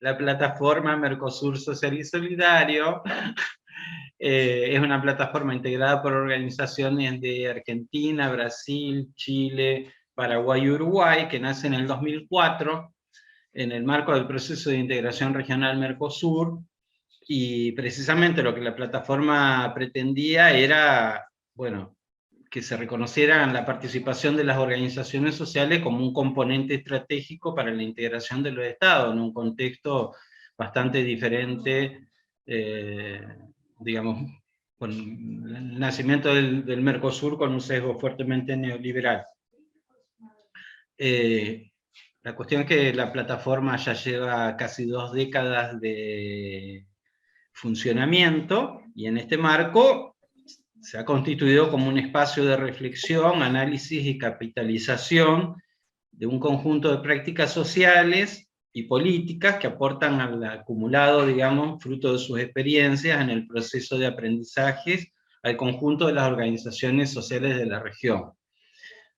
la plataforma Mercosur Social y Solidario es una plataforma integrada por organizaciones de Argentina, Brasil, Chile, Paraguay y Uruguay, que nace en el 2004 en el marco del proceso de integración regional Mercosur, y precisamente lo que la plataforma pretendía era, bueno, que se reconociera la participación de las organizaciones sociales como un componente estratégico para la integración de los estados, en un contexto bastante diferente, digamos, con el nacimiento del Mercosur con un sesgo fuertemente neoliberal. La cuestión es que la plataforma ya lleva casi 2 décadas de funcionamiento, y en este marco se ha constituido como un espacio de reflexión, análisis y capitalización de un conjunto de prácticas sociales y políticas que aportan al acumulado, digamos, fruto de sus experiencias en el proceso de aprendizajes al conjunto de las organizaciones sociales de la región.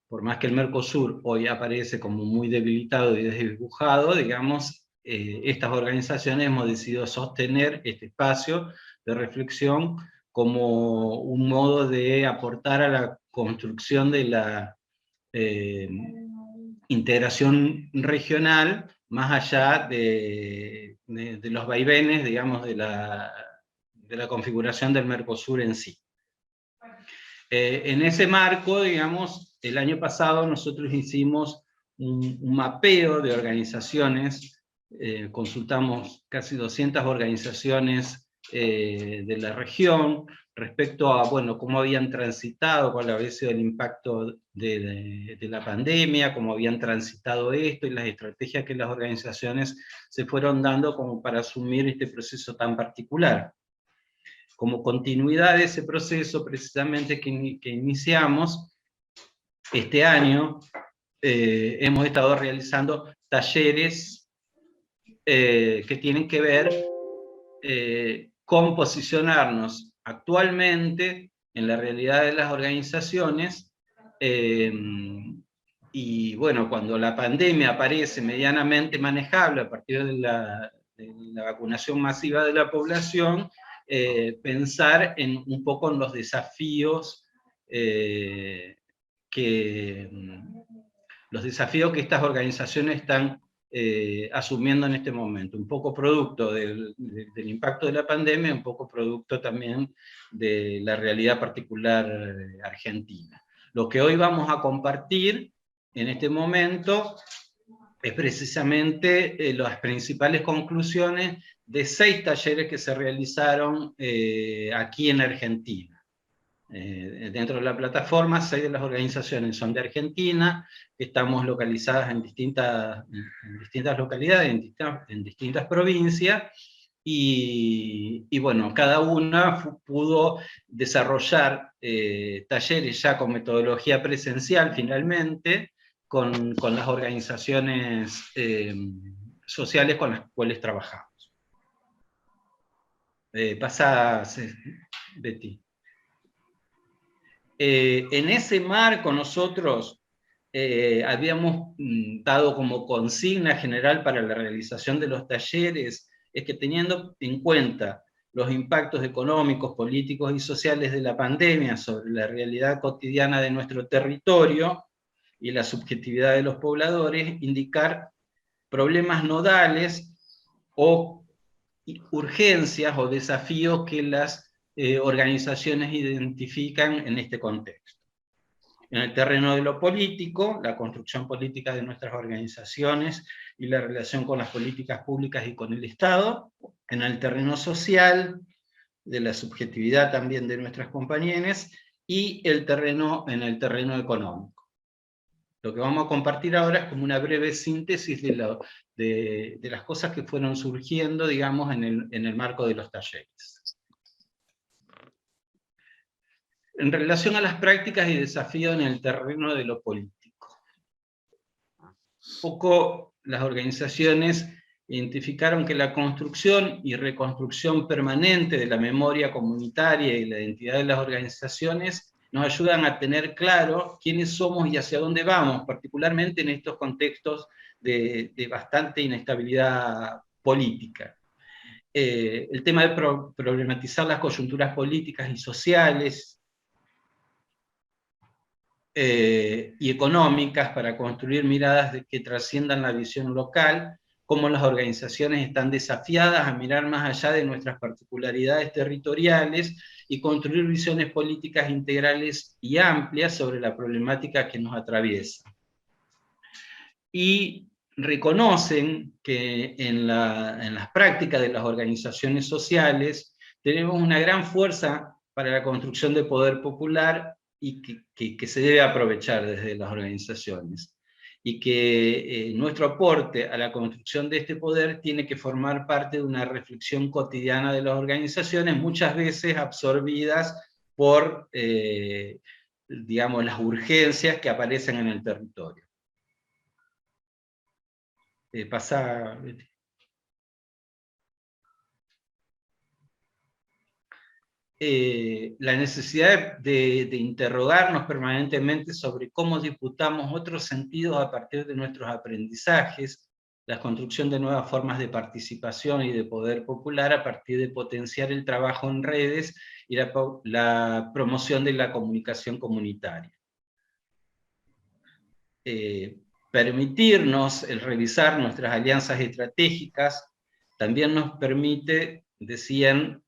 Por más que el Mercosur hoy aparece como muy debilitado y desdibujado, digamos, estas organizaciones hemos decidido sostener este espacio de reflexión como un modo de aportar a la construcción de la integración regional, más allá de los vaivenes, digamos, de la configuración del Mercosur en sí. En ese marco, digamos, el año pasado nosotros hicimos un mapeo de organizaciones, consultamos casi 200 organizaciones de la región, respecto a, bueno, cómo habían transitado, cuál había sido el impacto de la pandemia, cómo habían transitado esto, y las estrategias que las organizaciones se fueron dando como para asumir este proceso tan particular. Como continuidad de ese proceso precisamente que iniciamos este año, hemos estado realizando talleres que tienen que ver con posicionarnos actualmente en la realidad de las organizaciones, y bueno, cuando la pandemia aparece medianamente manejable a partir de la vacunación masiva de la población, pensar un poco en los desafíos los desafíos que estas organizaciones están asumiendo en este momento, un poco producto del impacto de la pandemia, un poco producto también de la realidad particular argentina. Lo que hoy vamos a compartir en este momento es precisamente las principales conclusiones de 6 talleres que se realizaron aquí en Argentina. Dentro de la plataforma, 6 de las organizaciones son de Argentina, estamos localizadas en distintas localidades, en distintas provincias, y bueno, cada una pudo desarrollar talleres ya con metodología presencial finalmente, con las organizaciones sociales con las cuales trabajamos. Pasa, Betty. En ese marco nosotros habíamos dado como consigna general para la realización de los talleres, es que teniendo en cuenta los impactos económicos, políticos y sociales de la pandemia sobre la realidad cotidiana de nuestro territorio y la subjetividad de los pobladores, indicar problemas nodales o urgencias o desafíos que las organizaciones identifican en este contexto. En el terreno de lo político, la construcción política de nuestras organizaciones y la relación con las políticas públicas y con el Estado. En el terreno social, de la subjetividad también de nuestras compañeras, y en el terreno económico. Lo que vamos a compartir ahora es como una breve síntesis de las cosas que fueron surgiendo, digamos, en el marco de los talleres. En relación a las prácticas y desafíos en el terreno de lo político. Un poco las organizaciones identificaron que la construcción y reconstrucción permanente de la memoria comunitaria y la identidad de las organizaciones nos ayudan a tener claro quiénes somos y hacia dónde vamos, particularmente en estos contextos de bastante inestabilidad política. El tema de problematizar las coyunturas políticas y sociales y económicas para construir miradas que trasciendan la visión local, cómo las organizaciones están desafiadas a mirar más allá de nuestras particularidades territoriales y construir visiones políticas integrales y amplias sobre la problemática que nos atraviesa. Y reconocen que en las prácticas de las organizaciones sociales tenemos una gran fuerza para la construcción de poder popular y que se debe aprovechar desde las organizaciones. Y que nuestro aporte a la construcción de este poder tiene que formar parte de una reflexión cotidiana de las organizaciones, muchas veces absorbidas por, digamos, las urgencias que aparecen en el territorio. Pasa. La necesidad de interrogarnos permanentemente sobre cómo disputamos otros sentidos a partir de nuestros aprendizajes, la construcción de nuevas formas de participación y de poder popular a partir de potenciar el trabajo en redes y la promoción de la comunicación comunitaria. Permitirnos el revisar nuestras alianzas estratégicas también nos permite, decían,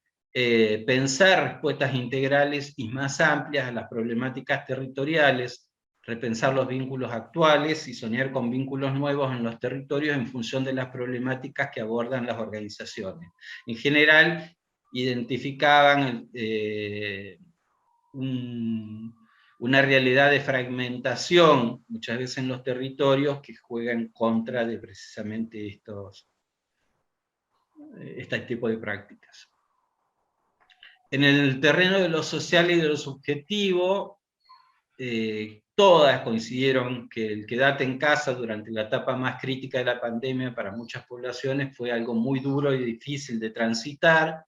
pensar respuestas integrales y más amplias a las problemáticas territoriales, repensar los vínculos actuales y soñar con vínculos nuevos en los territorios en función de las problemáticas que abordan las organizaciones. En general, identificaban una realidad de fragmentación, muchas veces en los territorios, que juega en contra de precisamente este tipo de prácticas. En el terreno de lo social y de lo subjetivo, todas coincidieron que el quedarte en casa durante la etapa más crítica de la pandemia para muchas poblaciones fue algo muy duro y difícil de transitar,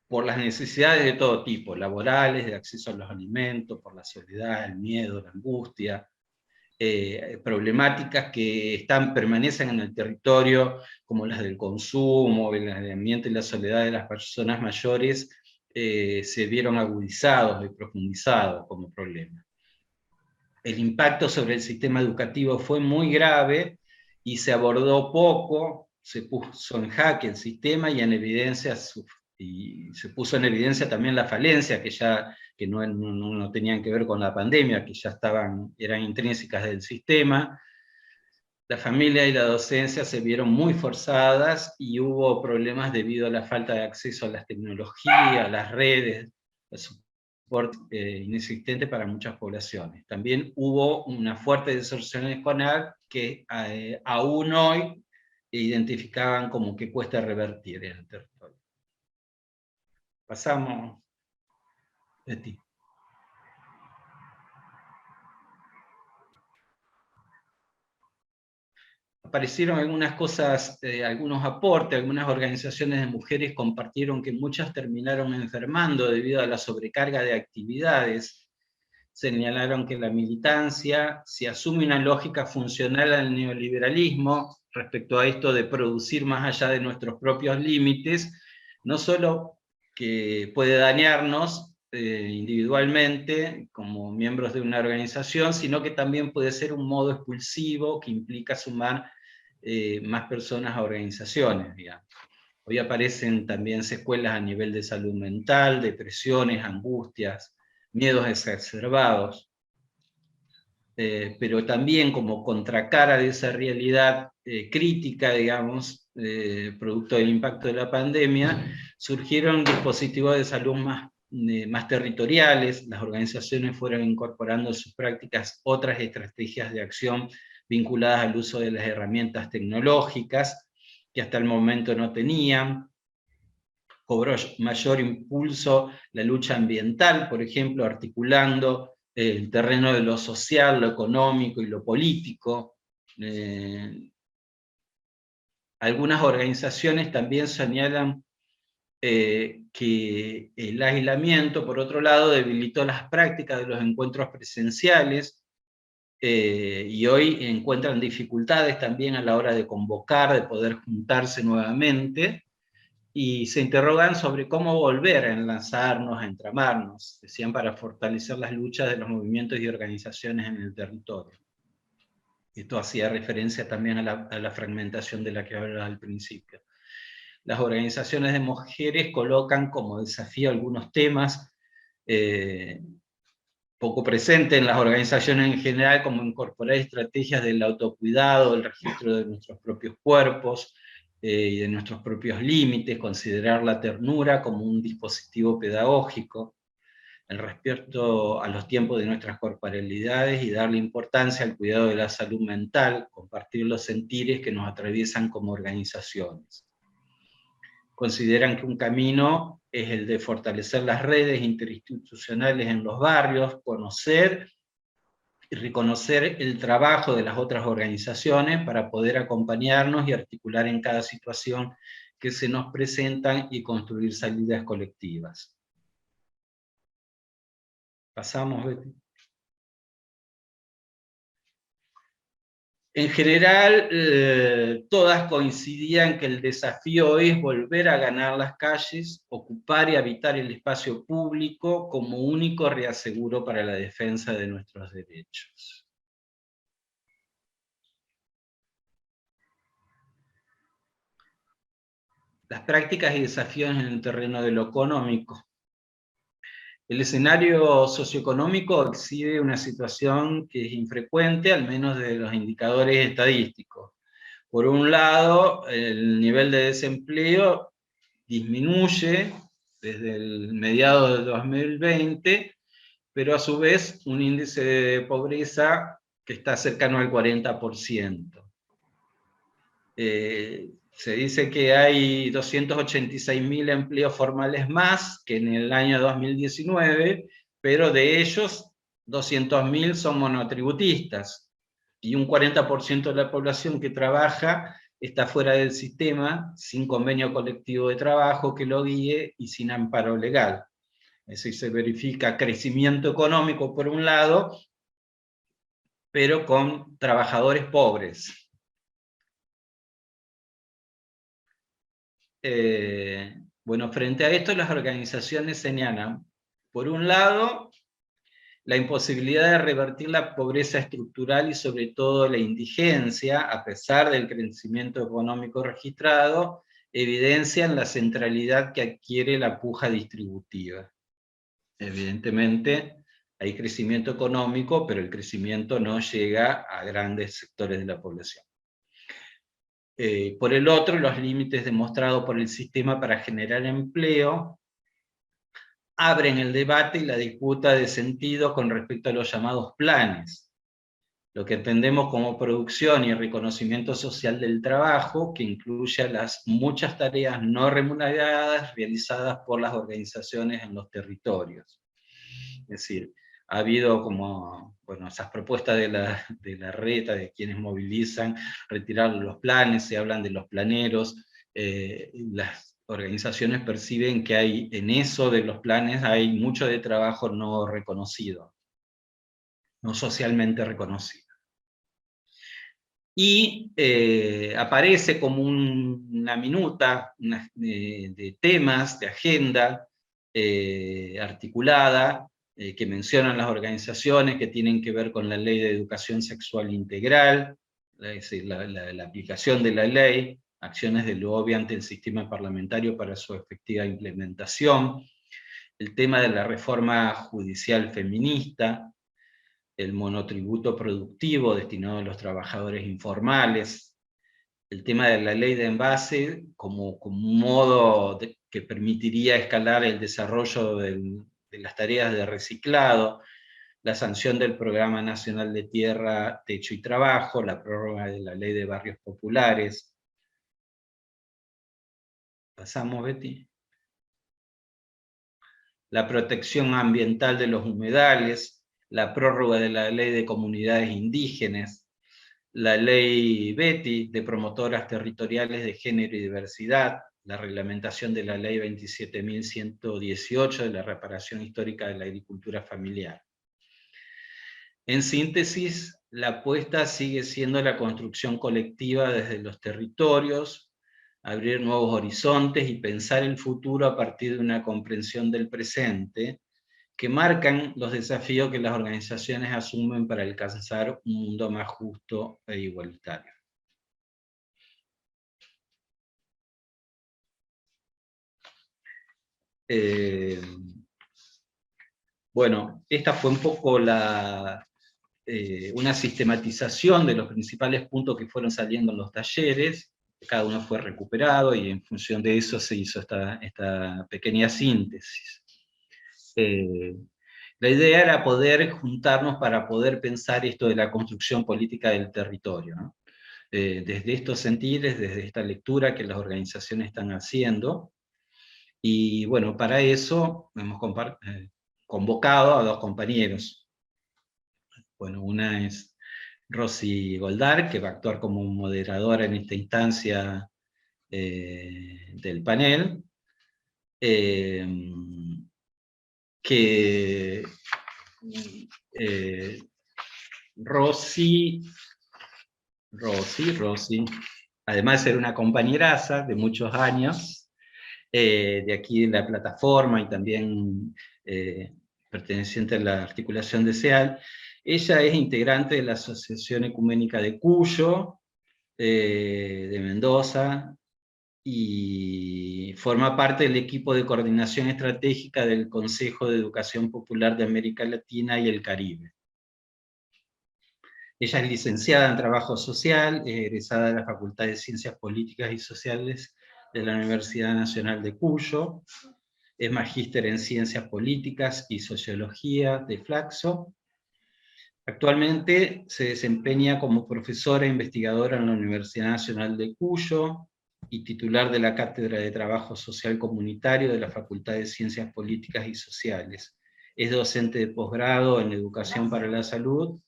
por las necesidades de todo tipo, laborales, de acceso a los alimentos, por la soledad, el miedo, la angustia, problemáticas que permanecen en el territorio, como las del consumo, el aislamiento y la soledad de las personas mayores, se vieron agudizados y profundizados como problema. El impacto sobre el sistema educativo fue muy grave y se abordó poco, se puso en jaque el sistema y en evidencia y se puso en evidencia también la falencia, que no tenían que ver con la pandemia, que ya eran intrínsecas del sistema. La familia y la docencia se vieron muy forzadas y hubo problemas debido a la falta de acceso a las tecnologías, a las redes, el soporte inexistente para muchas poblaciones. También hubo una fuerte distorsión escolar que aún hoy identificaban como que cuesta revertir en el territorio. Pasamos de ti. Aparecieron algunas cosas, algunos aportes, algunas organizaciones de mujeres compartieron que muchas terminaron enfermando debido a la sobrecarga de actividades. Señalaron que la militancia, si asume una lógica funcional al neoliberalismo, respecto a esto de producir más allá de nuestros propios límites, no solo que puede dañarnos individualmente como miembros de una organización, sino que también puede ser un modo expulsivo que implica sumar más personas a organizaciones, digamos. Hoy aparecen también secuelas a nivel de salud mental, depresiones, angustias, miedos exacerbados, pero también como contracara de esa realidad crítica, digamos, producto del impacto de la pandemia, surgieron dispositivos de salud más territoriales, las organizaciones fueron incorporando en sus prácticas otras estrategias de acción vinculadas al uso de las herramientas tecnológicas, que hasta el momento no tenían. Cobró mayor impulso la lucha ambiental, por ejemplo, articulando el terreno de lo social, lo económico y lo político. Algunas organizaciones también señalan que el aislamiento, por otro lado, debilitó las prácticas de los encuentros presenciales, y hoy encuentran dificultades también a la hora de convocar, de poder juntarse nuevamente, y se interrogan sobre cómo volver a enlazarnos, a entramarnos, decían, para fortalecer las luchas de los movimientos y organizaciones en el territorio. Esto hacía referencia también a la fragmentación de la que hablaba al principio. Las organizaciones de mujeres colocan como desafío algunos temas poco presentes en las organizaciones en general, como incorporar estrategias del autocuidado, el registro de nuestros propios cuerpos y de nuestros propios límites, considerar la ternura como un dispositivo pedagógico, el respeto a los tiempos de nuestras corporalidades y darle importancia al cuidado de la salud mental, compartir los sentires que nos atraviesan como organizaciones. Consideran que un camino es el de fortalecer las redes interinstitucionales en los barrios, conocer y reconocer el trabajo de las otras organizaciones para poder acompañarnos y articular en cada situación que se nos presentan y construir salidas colectivas. Pasamos, Betty. En general, todas coincidían que el desafío es volver a ganar las calles, ocupar y habitar el espacio público como único reaseguro para la defensa de nuestros derechos. Las prácticas y desafíos en el terreno de lo económico. El escenario socioeconómico exhibe una situación que es infrecuente, al menos de los indicadores estadísticos. Por un lado, el nivel de desempleo disminuye desde el mediado del 2020, pero a su vez un índice de pobreza que está cercano al 40%. Se dice que hay 286.000 empleos formales más que en el año 2019, pero de ellos 200.000 son monotributistas, y un 40% de la población que trabaja está fuera del sistema, sin convenio colectivo de trabajo que lo guíe y sin amparo legal. Es decir, se verifica crecimiento económico por un lado, pero con trabajadores pobres. Bueno, frente a esto las organizaciones señalan, por un lado, la imposibilidad de revertir la pobreza estructural y sobre todo la indigencia, a pesar del crecimiento económico registrado, evidencian la centralidad que adquiere la puja distributiva. Evidentemente, hay crecimiento económico, pero el crecimiento no llega a grandes sectores de la población. Por el otro, los límites demostrados por el sistema para generar empleo abren el debate y la disputa de sentido con respecto a los llamados planes, lo que entendemos como producción y reconocimiento social del trabajo, que incluye las muchas tareas no remuneradas realizadas por las organizaciones en los territorios. Es decir, ha habido como, bueno, esas propuestas de la reta, de quienes movilizan, retirar los planes, se hablan de los planeros, las organizaciones perciben que hay, en eso de los planes hay mucho de trabajo no reconocido, no socialmente reconocido. Y aparece como una minuta de temas, de agenda articulada, que mencionan las organizaciones, que tienen que ver con la Ley de Educación Sexual Integral, la aplicación de la ley, acciones de lobby ante el sistema parlamentario para su efectiva implementación, el tema de la reforma judicial feminista, el monotributo productivo destinado a los trabajadores informales, el tema de la ley de envase como un modo que permitiría escalar el desarrollo de las tareas de reciclado, la sanción del Programa Nacional de Tierra, Techo y Trabajo, la prórroga de la Ley de Barrios Populares. Pasamos, Betty. La protección ambiental de los humedales, la prórroga de la Ley de Comunidades Indígenas, la Ley Betty de promotoras territoriales de género y diversidad, la reglamentación de la Ley 27.118 de la reparación histórica de la agricultura familiar. En síntesis, la apuesta sigue siendo la construcción colectiva desde los territorios, abrir nuevos horizontes y pensar el futuro a partir de una comprensión del presente, que marcan los desafíos que las organizaciones asumen para alcanzar un mundo más justo e igualitario. Bueno, esta fue un poco una sistematización de los principales puntos que fueron saliendo en los talleres. Cada uno fue recuperado y en función de eso se hizo esta pequeña síntesis. La idea era poder juntarnos para poder pensar esto de la construcción política del territorio, ¿no? Desde estos sentidos, desde esta lectura que las organizaciones están haciendo. Y bueno, para eso hemos convocado a dos compañeros. Bueno, una es Rosy Goldar, que va a actuar como moderadora en esta instancia del panel, que Rosy, además de ser una compañeraza de muchos años, de aquí en la plataforma y también perteneciente a la articulación de SEAL, ella es integrante de la Asociación Ecuménica de Cuyo, de Mendoza, y forma parte del equipo de coordinación estratégica del Consejo de Educación Popular de América Latina y el Caribe. Ella es licenciada en Trabajo Social, es egresada de la Facultad de Ciencias Políticas y Sociales de la Universidad Nacional de Cuyo, es magíster en Ciencias Políticas y Sociología de Flaxo. Actualmente se desempeña como profesora e investigadora en la Universidad Nacional de Cuyo y titular de la Cátedra de Trabajo Social Comunitario de la Facultad de Ciencias Políticas y Sociales. Es docente de posgrado en Educación para la Salud,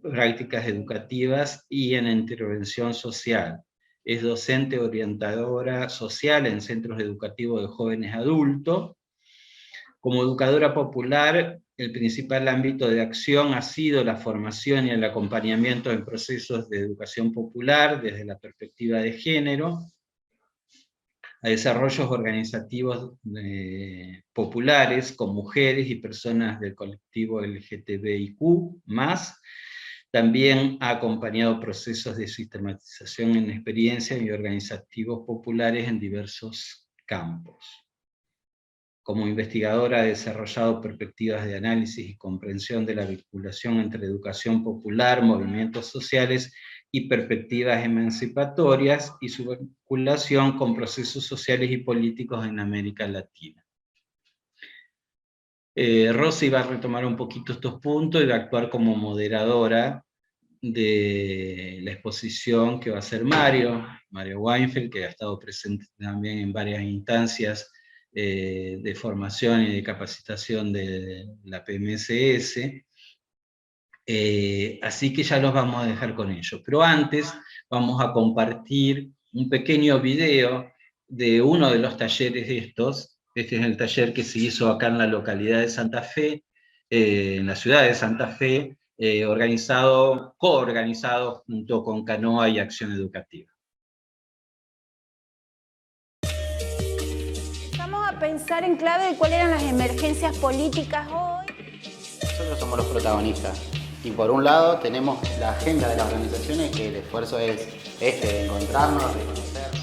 prácticas educativas y en intervención social. Es docente orientadora social en centros educativos de jóvenes adultos. Como educadora popular, el principal ámbito de acción ha sido la formación y el acompañamiento en procesos de educación popular desde la perspectiva de género, a desarrollos organizativos populares con mujeres y personas del colectivo LGTBIQ+, también ha acompañado procesos de sistematización en experiencias y organizativos populares en diversos campos. Como investigadora ha desarrollado perspectivas de análisis y comprensión de la vinculación entre educación popular, movimientos sociales y perspectivas emancipatorias, y su vinculación con procesos sociales y políticos en América Latina. Rosy va a retomar un poquito estos puntos y va a actuar como moderadora de la exposición que va a hacer Mario Weinfeld, que ha estado presente también en varias instancias de formación y de capacitación de la PMSS, así que ya los vamos a dejar con ellos. Pero antes vamos a compartir un pequeño video de uno de los talleres estos. Este es el taller que se hizo acá en la localidad de Santa Fe, en la ciudad de Santa Fe, coorganizado junto con Canoa y Acción Educativa. Vamos a pensar en clave de cuáles eran las emergencias políticas hoy. Nosotros somos los protagonistas. Y por un lado tenemos la agenda de las organizaciones, que el esfuerzo es de encontrarnos, de conocernos.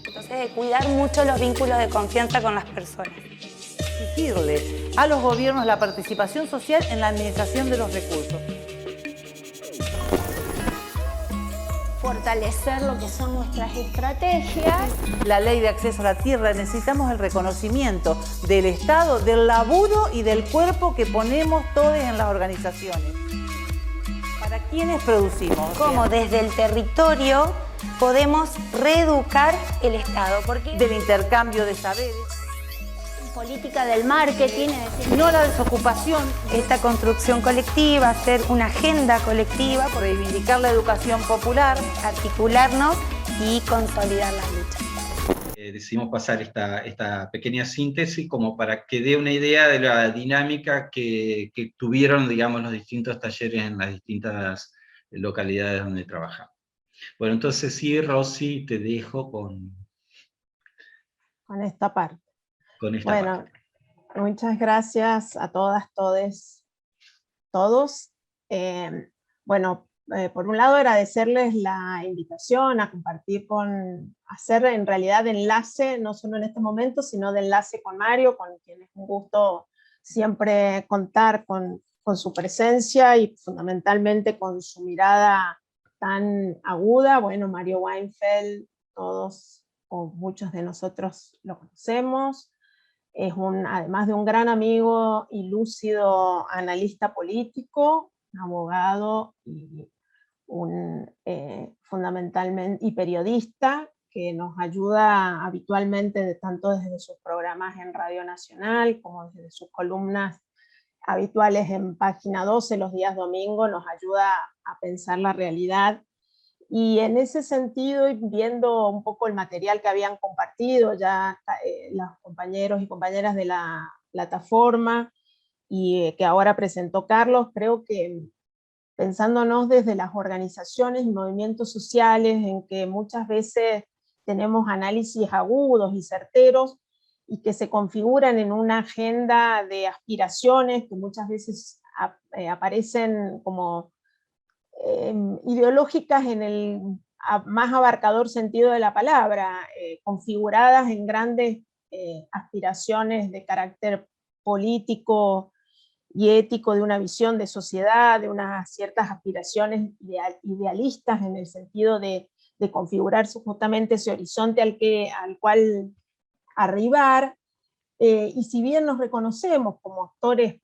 Entonces, de cuidar mucho los vínculos de confianza con las personas. Exigirle a los gobiernos la participación social en la administración de los recursos. Fortalecer lo que son nuestras estrategias. La ley de acceso a la tierra, necesitamos el reconocimiento del Estado, del laburo y del cuerpo que ponemos todos en las organizaciones. ¿Para quiénes producimos? Cómo desde el territorio podemos reeducar el Estado. Porque del intercambio de saberes. Política del marketing, es decir, no la desocupación. Esta construcción colectiva, hacer una agenda colectiva, por reivindicar la educación popular, articularnos y consolidar la lucha. decidimos pasar esta pequeña síntesis como para que dé una idea de la dinámica que tuvieron, digamos, los distintos talleres en las distintas localidades donde trabajamos. Bueno, entonces sí, Rosy, te dejo con esta parte. Bueno, parte. Muchas gracias a todas, todes, todos. Bueno, por un lado agradecerles la invitación a compartir hacer en realidad enlace, no solo en este momento, sino de enlace con Mario, con quien es un gusto siempre contar con su presencia y fundamentalmente con su mirada tan aguda. Bueno, Mario Weinfeld, todos o muchos de nosotros lo conocemos. Es además de un gran amigo y lúcido analista político, abogado y fundamentalmente periodista, que nos ayuda habitualmente tanto desde sus programas en Radio Nacional como desde sus columnas habituales en Página 12 los días domingos, nos ayuda a pensar la realidad. Y en ese sentido, viendo un poco el material que habían compartido ya los compañeros y compañeras de la plataforma y que ahora presentó Carlos, creo que pensándonos desde las organizaciones y movimientos sociales, en que muchas veces tenemos análisis agudos y certeros y que se configuran en una agenda de aspiraciones que muchas veces aparecen como ideológicas en el más abarcador sentido de la palabra, configuradas en grandes aspiraciones de carácter político y ético, de una visión de sociedad, de unas ciertas aspiraciones idealistas en el sentido de configurar justamente ese horizonte al cual arribar, y si bien nos reconocemos como actores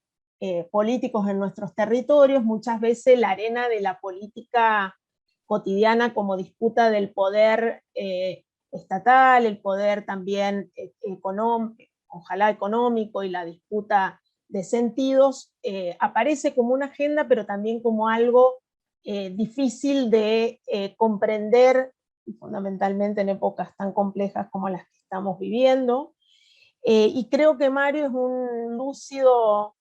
políticos en nuestros territorios, muchas veces la arena de la política cotidiana como disputa del poder estatal, el poder también ojalá económico, y la disputa de sentidos, aparece como una agenda, pero también como algo difícil de comprender, fundamentalmente en épocas tan complejas como las que estamos viviendo. Y creo que Mario es un lúcido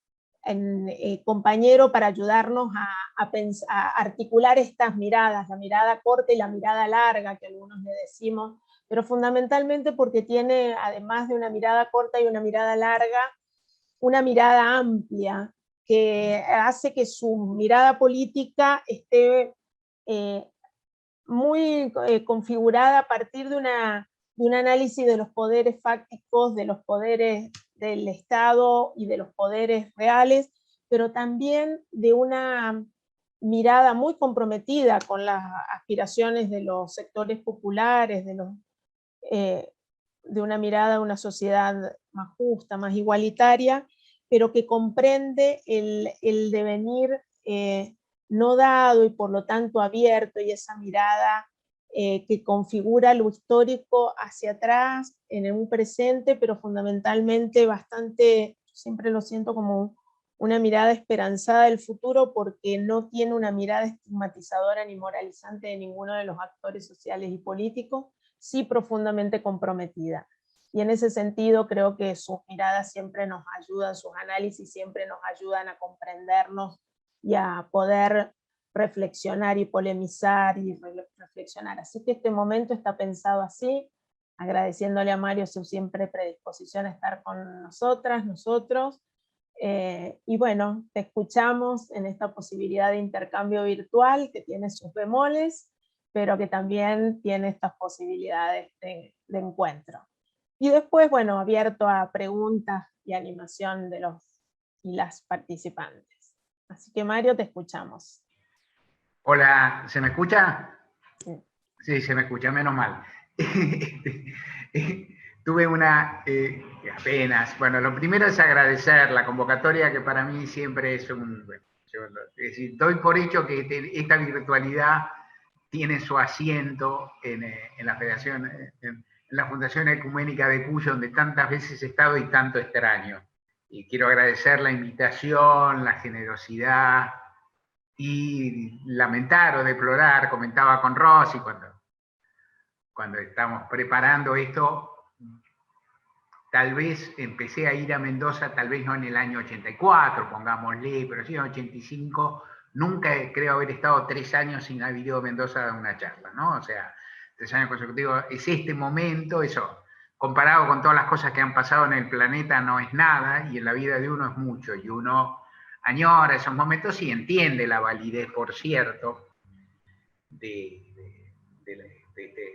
compañero para ayudarnos a articular estas miradas, la mirada corta y la mirada larga, que algunos le decimos, pero fundamentalmente porque tiene, además de una mirada corta y una mirada larga, una mirada amplia, que hace que su mirada política esté muy configurada a partir de un análisis de los poderes fácticos, de los poderes del Estado y de los poderes reales, pero también de una mirada muy comprometida con las aspiraciones de los sectores populares, de una mirada a una sociedad más justa, más igualitaria, pero que comprende el devenir no dado y por lo tanto abierto, y esa mirada que configura lo histórico hacia atrás, en un presente, pero fundamentalmente bastante, siempre lo siento como una mirada esperanzada del futuro, porque no tiene una mirada estigmatizadora ni moralizante de ninguno de los actores sociales y políticos, sí profundamente comprometida. Y en ese sentido creo que sus miradas siempre nos ayudan, sus análisis siempre nos ayudan a comprendernos y a poder reflexionar y polemizar y reflexionar. Así que este momento está pensado así, agradeciéndole a Mario su siempre predisposición a estar con nosotras, nosotros, y bueno, te escuchamos en esta posibilidad de intercambio virtual que tiene sus bemoles, pero que también tiene estas posibilidades de encuentro. Y después, bueno, abierto a preguntas y animación de los y las participantes. Así que Mario, te escuchamos. Hola, ¿se me escucha? Sí, sí, se me escucha, menos mal. Tuve apenas, bueno, lo primero es agradecer la convocatoria, que para mí siempre es es decir, doy por hecho que esta virtualidad tiene su asiento en la Federación, en la Fundación Ecuménica de Cuyo, donde tantas veces he estado y tanto extraño. Y quiero agradecer la invitación, la generosidad, y lamentar o deplorar, comentaba con Rosy cuando estamos preparando esto, tal vez empecé a ir a Mendoza, tal vez no en el año 84, pongámosle, pero sí en el 85, nunca creo haber estado 3 años sin haber ido a Mendoza a dar una charla, ¿no? O sea, 3 años consecutivos, es este momento, eso, comparado con todas las cosas que han pasado en el planeta, no es nada, y en la vida de uno es mucho, y uno añora esos momentos y entiende la validez, por cierto, de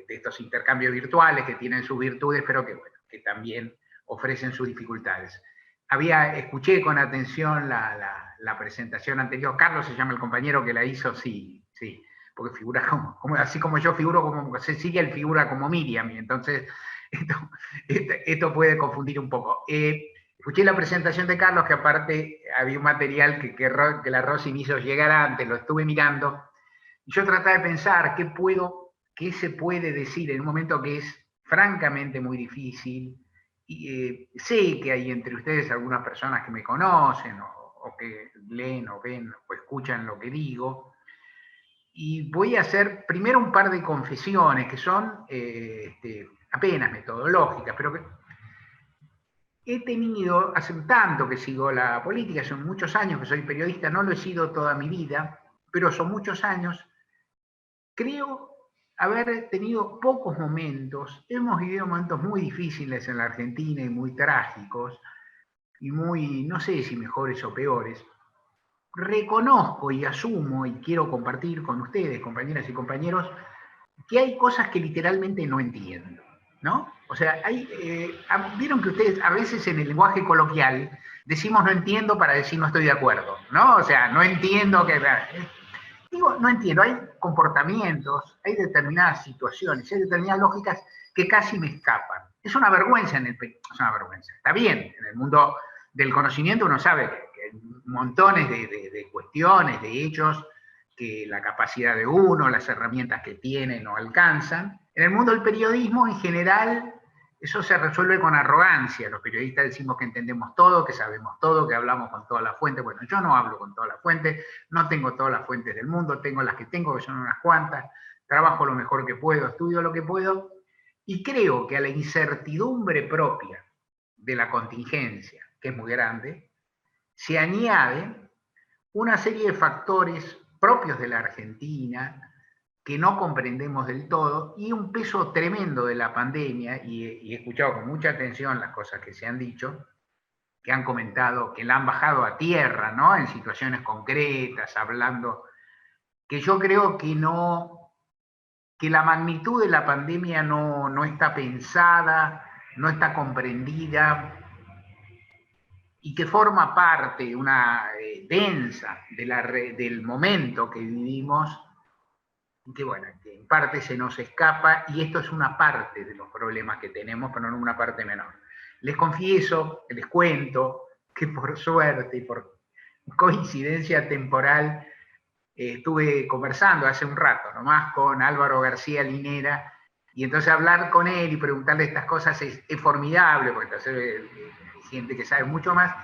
estos intercambios virtuales que tienen sus virtudes, pero que, bueno, que también ofrecen sus dificultades. Escuché con atención la presentación anterior. Carlos se llama el compañero que la hizo, sí, porque figura así como yo figuro como Cecilia, él figura como Miriam, y entonces esto puede confundir un poco. Escuché la presentación de Carlos, que aparte había un material que la Rosy me hizo llegar antes, lo estuve mirando, y yo trataba de pensar qué se puede decir en un momento que es francamente muy difícil. Y, sé que hay entre ustedes algunas personas que me conocen o que leen o ven o escuchan lo que digo. Y voy a hacer primero un par de confesiones que son apenas metodológicas, pero que he tenido, hace tanto que sigo la política, son muchos años que soy periodista, no lo he sido toda mi vida, pero son muchos años. Creo haber tenido pocos momentos, hemos vivido momentos muy difíciles en la Argentina y muy trágicos, y muy, no sé si mejores o peores. Reconozco y asumo, y quiero compartir con ustedes, compañeras y compañeros, que hay cosas que literalmente no entiendo, ¿no? O sea, vieron que ustedes a veces en el lenguaje coloquial decimos no entiendo para decir no estoy de acuerdo, ¿no? O sea, no entiendo que... Digo, no entiendo, hay comportamientos, hay determinadas situaciones, hay determinadas lógicas que casi me escapan. Es una vergüenza es una vergüenza. Está bien, en el mundo del conocimiento uno sabe que hay montones de cuestiones, de hechos, que la capacidad de uno, las herramientas que tiene no alcanzan. En el mundo del periodismo, en general, eso se resuelve con arrogancia. Los periodistas decimos que entendemos todo, que sabemos todo, que hablamos con todas las fuentes. Bueno, yo no hablo con todas las fuentes, no tengo todas las fuentes del mundo, tengo las que tengo, que son unas cuantas, trabajo lo mejor que puedo, estudio lo que puedo, y creo que a la incertidumbre propia de la contingencia, que es muy grande, se añade una serie de factores propios de la Argentina, que no comprendemos del todo, y un peso tremendo de la pandemia, y he escuchado con mucha atención las cosas que se han dicho, que han comentado, que la han bajado a tierra, ¿no? En situaciones concretas, hablando, que yo creo que que la magnitud de la pandemia no está pensada, no está comprendida, y que forma parte, una densa, del momento que vivimos, y que bueno, que en parte se nos escapa, y esto es una parte de los problemas que tenemos, pero no una parte menor. Les confieso, les cuento, que por suerte y por coincidencia temporal, estuve conversando hace un rato nomás con Álvaro García Linera, y entonces hablar con él y preguntarle estas cosas es formidable, porque entonces hay gente que sabe mucho más,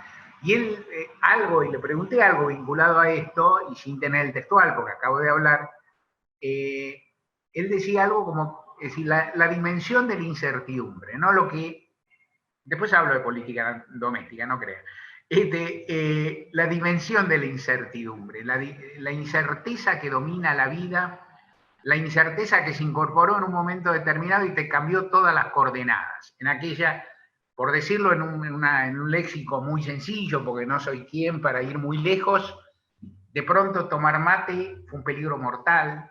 y él y le pregunté algo vinculado a esto, y sin tener el textual, porque acabo de hablar, él decía algo como, es decir, la dimensión de la incertidumbre, ¿no? Después hablo de política doméstica, no crean. La dimensión de la incertidumbre, la incerteza que domina la vida, la incerteza que se incorporó en un momento determinado y te cambió todas las coordenadas. En aquella, por decirlo en un léxico muy sencillo, porque no soy quien para ir muy lejos, de pronto tomar mate fue un peligro mortal,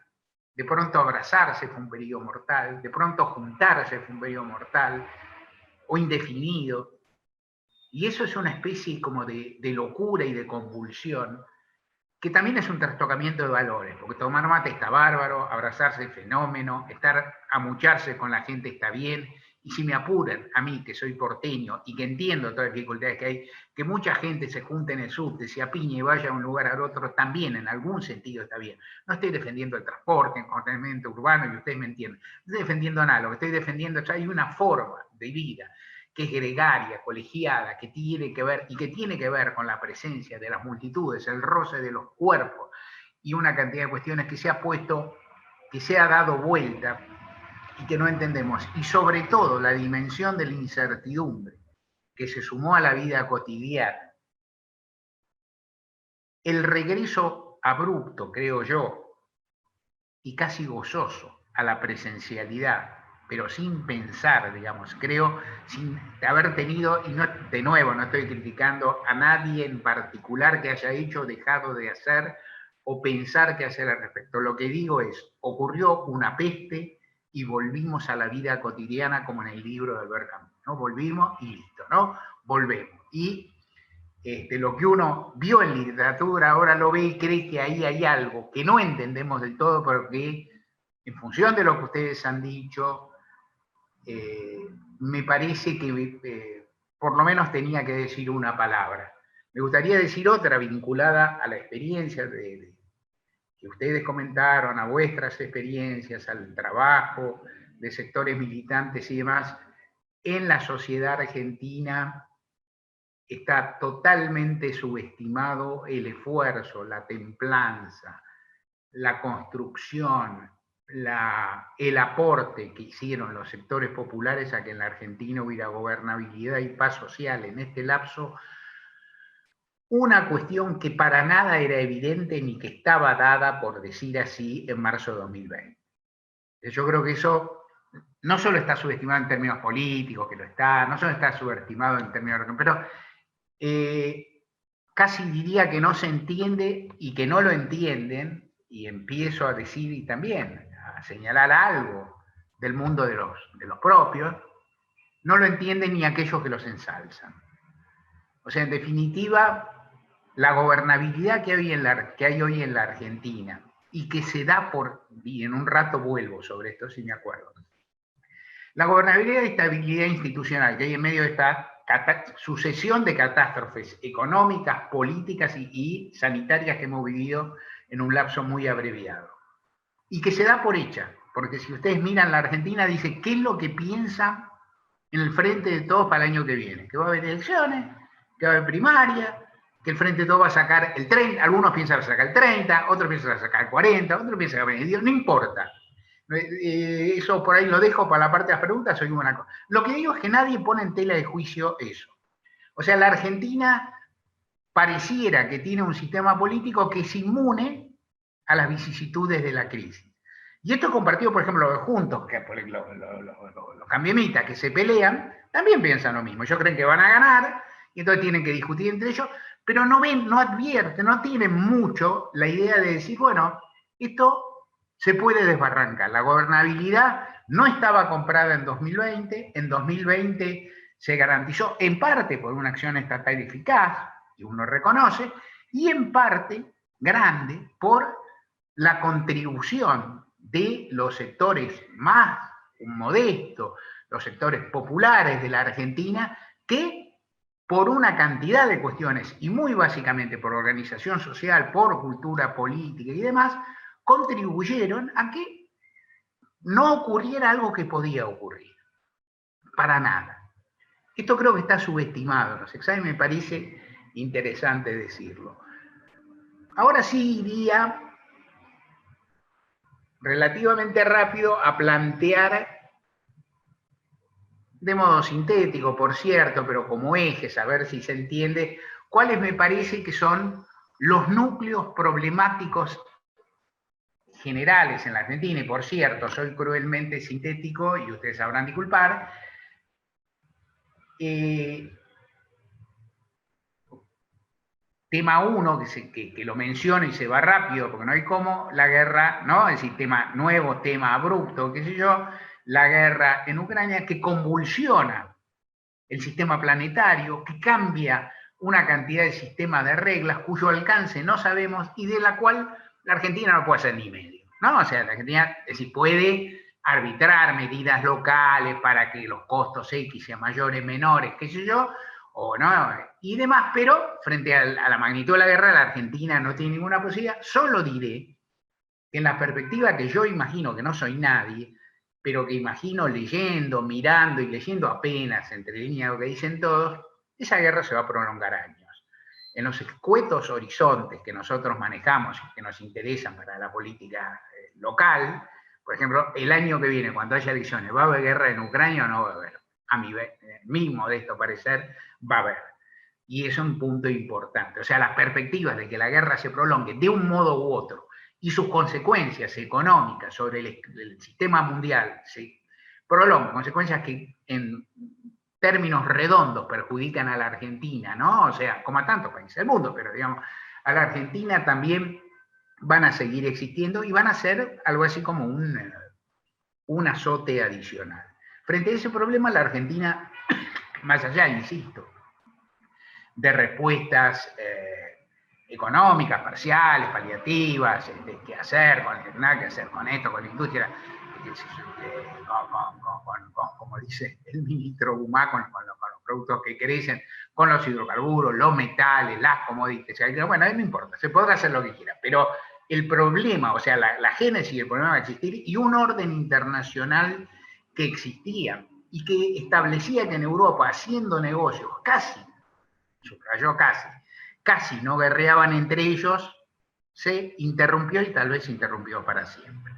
de pronto abrazarse fue un peligro mortal, de pronto juntarse fue un peligro mortal, o indefinido. Y eso es una especie como de locura y de convulsión, que también es un trastocamiento de valores, porque tomar mate está bárbaro, abrazarse es fenómeno, amucharse con la gente está bien, y si me apuran a mí, que soy porteño y que entiendo todas las dificultades que hay, que mucha gente se junte en el subte, se apiñe y vaya a un lugar al otro, también en algún sentido está bien. No estoy defendiendo el transporte, el contenimiento urbano, y ustedes me entienden. No estoy defendiendo nada, lo que estoy defendiendo es que hay una forma de vida que es gregaria, colegiada, que tiene que ver con la presencia de las multitudes, el roce de los cuerpos y una cantidad de cuestiones que se ha dado vuelta y que no entendemos. Y sobre todo la dimensión de la incertidumbre que se sumó a la vida cotidiana. El regreso abrupto, creo yo, y casi gozoso a la presencialidad, pero sin pensar, digamos, creo, sin haber tenido, y no, de nuevo, no estoy criticando a nadie en particular que haya hecho, dejado de hacer o pensar qué hacer al respecto. Lo que digo es, ocurrió una peste y volvimos a la vida cotidiana como en el libro de Albert Camus, ¿no? Volvimos y listo, ¿no? Volvemos. Y lo que uno vio en literatura ahora lo ve y cree que ahí hay algo que no entendemos del todo, pero que en función de lo que ustedes han dicho, me parece que por lo menos tenía que decir una palabra. Me gustaría decir otra vinculada a la experiencia que ustedes comentaron, a vuestras experiencias, al trabajo de sectores militantes y demás. En la sociedad argentina está totalmente subestimado el esfuerzo, la templanza, la construcción, el aporte que hicieron los sectores populares a que en la Argentina hubiera gobernabilidad y paz social en este lapso, una cuestión que para nada era evidente ni que estaba dada, por decir así, en marzo de 2020. Yo creo que eso no solo está subestimado en términos políticos, que lo está, no solo está subestimado en términos, pero casi diría que no se entiende y que no lo entienden, y empiezo a decir y también a señalar algo del mundo de los propios, no lo entienden ni aquellos que los ensalzan. O sea, en definitiva, la gobernabilidad que hay hoy en la Argentina, y que se da y en un rato vuelvo sobre esto, si me acuerdo. La gobernabilidad y estabilidad institucional que hay en medio de esta sucesión de catástrofes económicas, políticas y sanitarias que hemos vivido en un lapso muy abreviado. Y que se da por hecha, porque si ustedes miran la Argentina, dice, ¿qué es lo que piensa en el Frente de Todos para el año que viene? Que va a haber elecciones, que va a haber primaria, que el Frente de Todos va a sacar el 30, algunos piensan sacar el 30, otros piensan sacar el 40, otros piensan sacar el 20, no importa. Eso por ahí lo dejo para la parte de las preguntas, soy una cosa. Lo que digo es que nadie pone en tela de juicio eso. O sea, la Argentina pareciera que tiene un sistema político que es inmune a las vicisitudes de la crisis. Y esto es compartido, por ejemplo, los Juntos, que los cambiemitas que se pelean, también piensan lo mismo. Ellos creen que van a ganar, y entonces tienen que discutir entre ellos, pero no ven, no advierten, no tienen mucho la idea de decir, bueno, esto se puede desbarrancar. La gobernabilidad no estaba comprada en 2020, en 2020 se garantizó en parte por una acción estatal eficaz, que uno reconoce, y en parte grande por la contribución de los sectores más modestos, los sectores populares de la Argentina, que por una cantidad de cuestiones, y muy básicamente por organización social, por cultura política y demás, contribuyeron a que no ocurriera algo que podía ocurrir. Para nada. Esto creo que está subestimado en los exámenes, me parece interesante decirlo. Ahora sí iría relativamente rápido a plantear, de modo sintético, por cierto, pero como ejes, a ver si se entiende, cuáles me parece que son los núcleos problemáticos generales en la Argentina, y por cierto, soy cruelmente sintético y ustedes sabrán disculpar. Tema 1, que lo menciono y se va rápido, porque no hay cómo, la guerra, ¿no? Es decir, tema nuevo, tema abrupto, qué sé yo, la guerra en Ucrania, que convulsiona el sistema planetario, que cambia una cantidad de sistemas de reglas cuyo alcance no sabemos y de la cual la Argentina no puede hacer ni medio, ¿no? O sea, la Argentina, es decir, puede arbitrar medidas locales para que los costos X sean mayores, menores, qué sé yo, o no, y demás, pero frente a la magnitud de la guerra, la Argentina no tiene ninguna posibilidad. Solo diré que en la perspectiva que yo imagino, que no soy nadie, pero que imagino leyendo, mirando y leyendo apenas entre líneas lo que dicen todos, esa guerra se va a prolongar años. En los escuetos horizontes que nosotros manejamos y que nos interesan para la política local, por ejemplo, el año que viene, cuando haya elecciones, ¿va a haber guerra en Ucrania o no va a haber? a mi modesto parecer, va a haber. Y es un punto importante. O sea, las perspectivas de que la guerra se prolongue de un modo u otro y sus consecuencias económicas sobre el sistema mundial se prolongan, consecuencias que en términos redondos perjudican a la Argentina, ¿no? O sea, como a tantos países del mundo, pero digamos, a la Argentina también van a seguir existiendo y van a ser algo así como un azote adicional. Frente a ese problema, la Argentina, más allá, insisto, de respuestas económicas, parciales, paliativas, qué hacer, nada que hacer con esto, con la industria, como dice el ministro Gumá, con los productos que crecen, con los hidrocarburos, los metales, las commodities, bueno, no importa, se podrá hacer lo que quiera, pero el problema, o sea, la génesis del problema va a existir, y un orden internacional que existía y que establecía que en Europa, haciendo negocios, casi, subrayó casi no guerreaban entre ellos, se interrumpió y tal vez se interrumpió para siempre.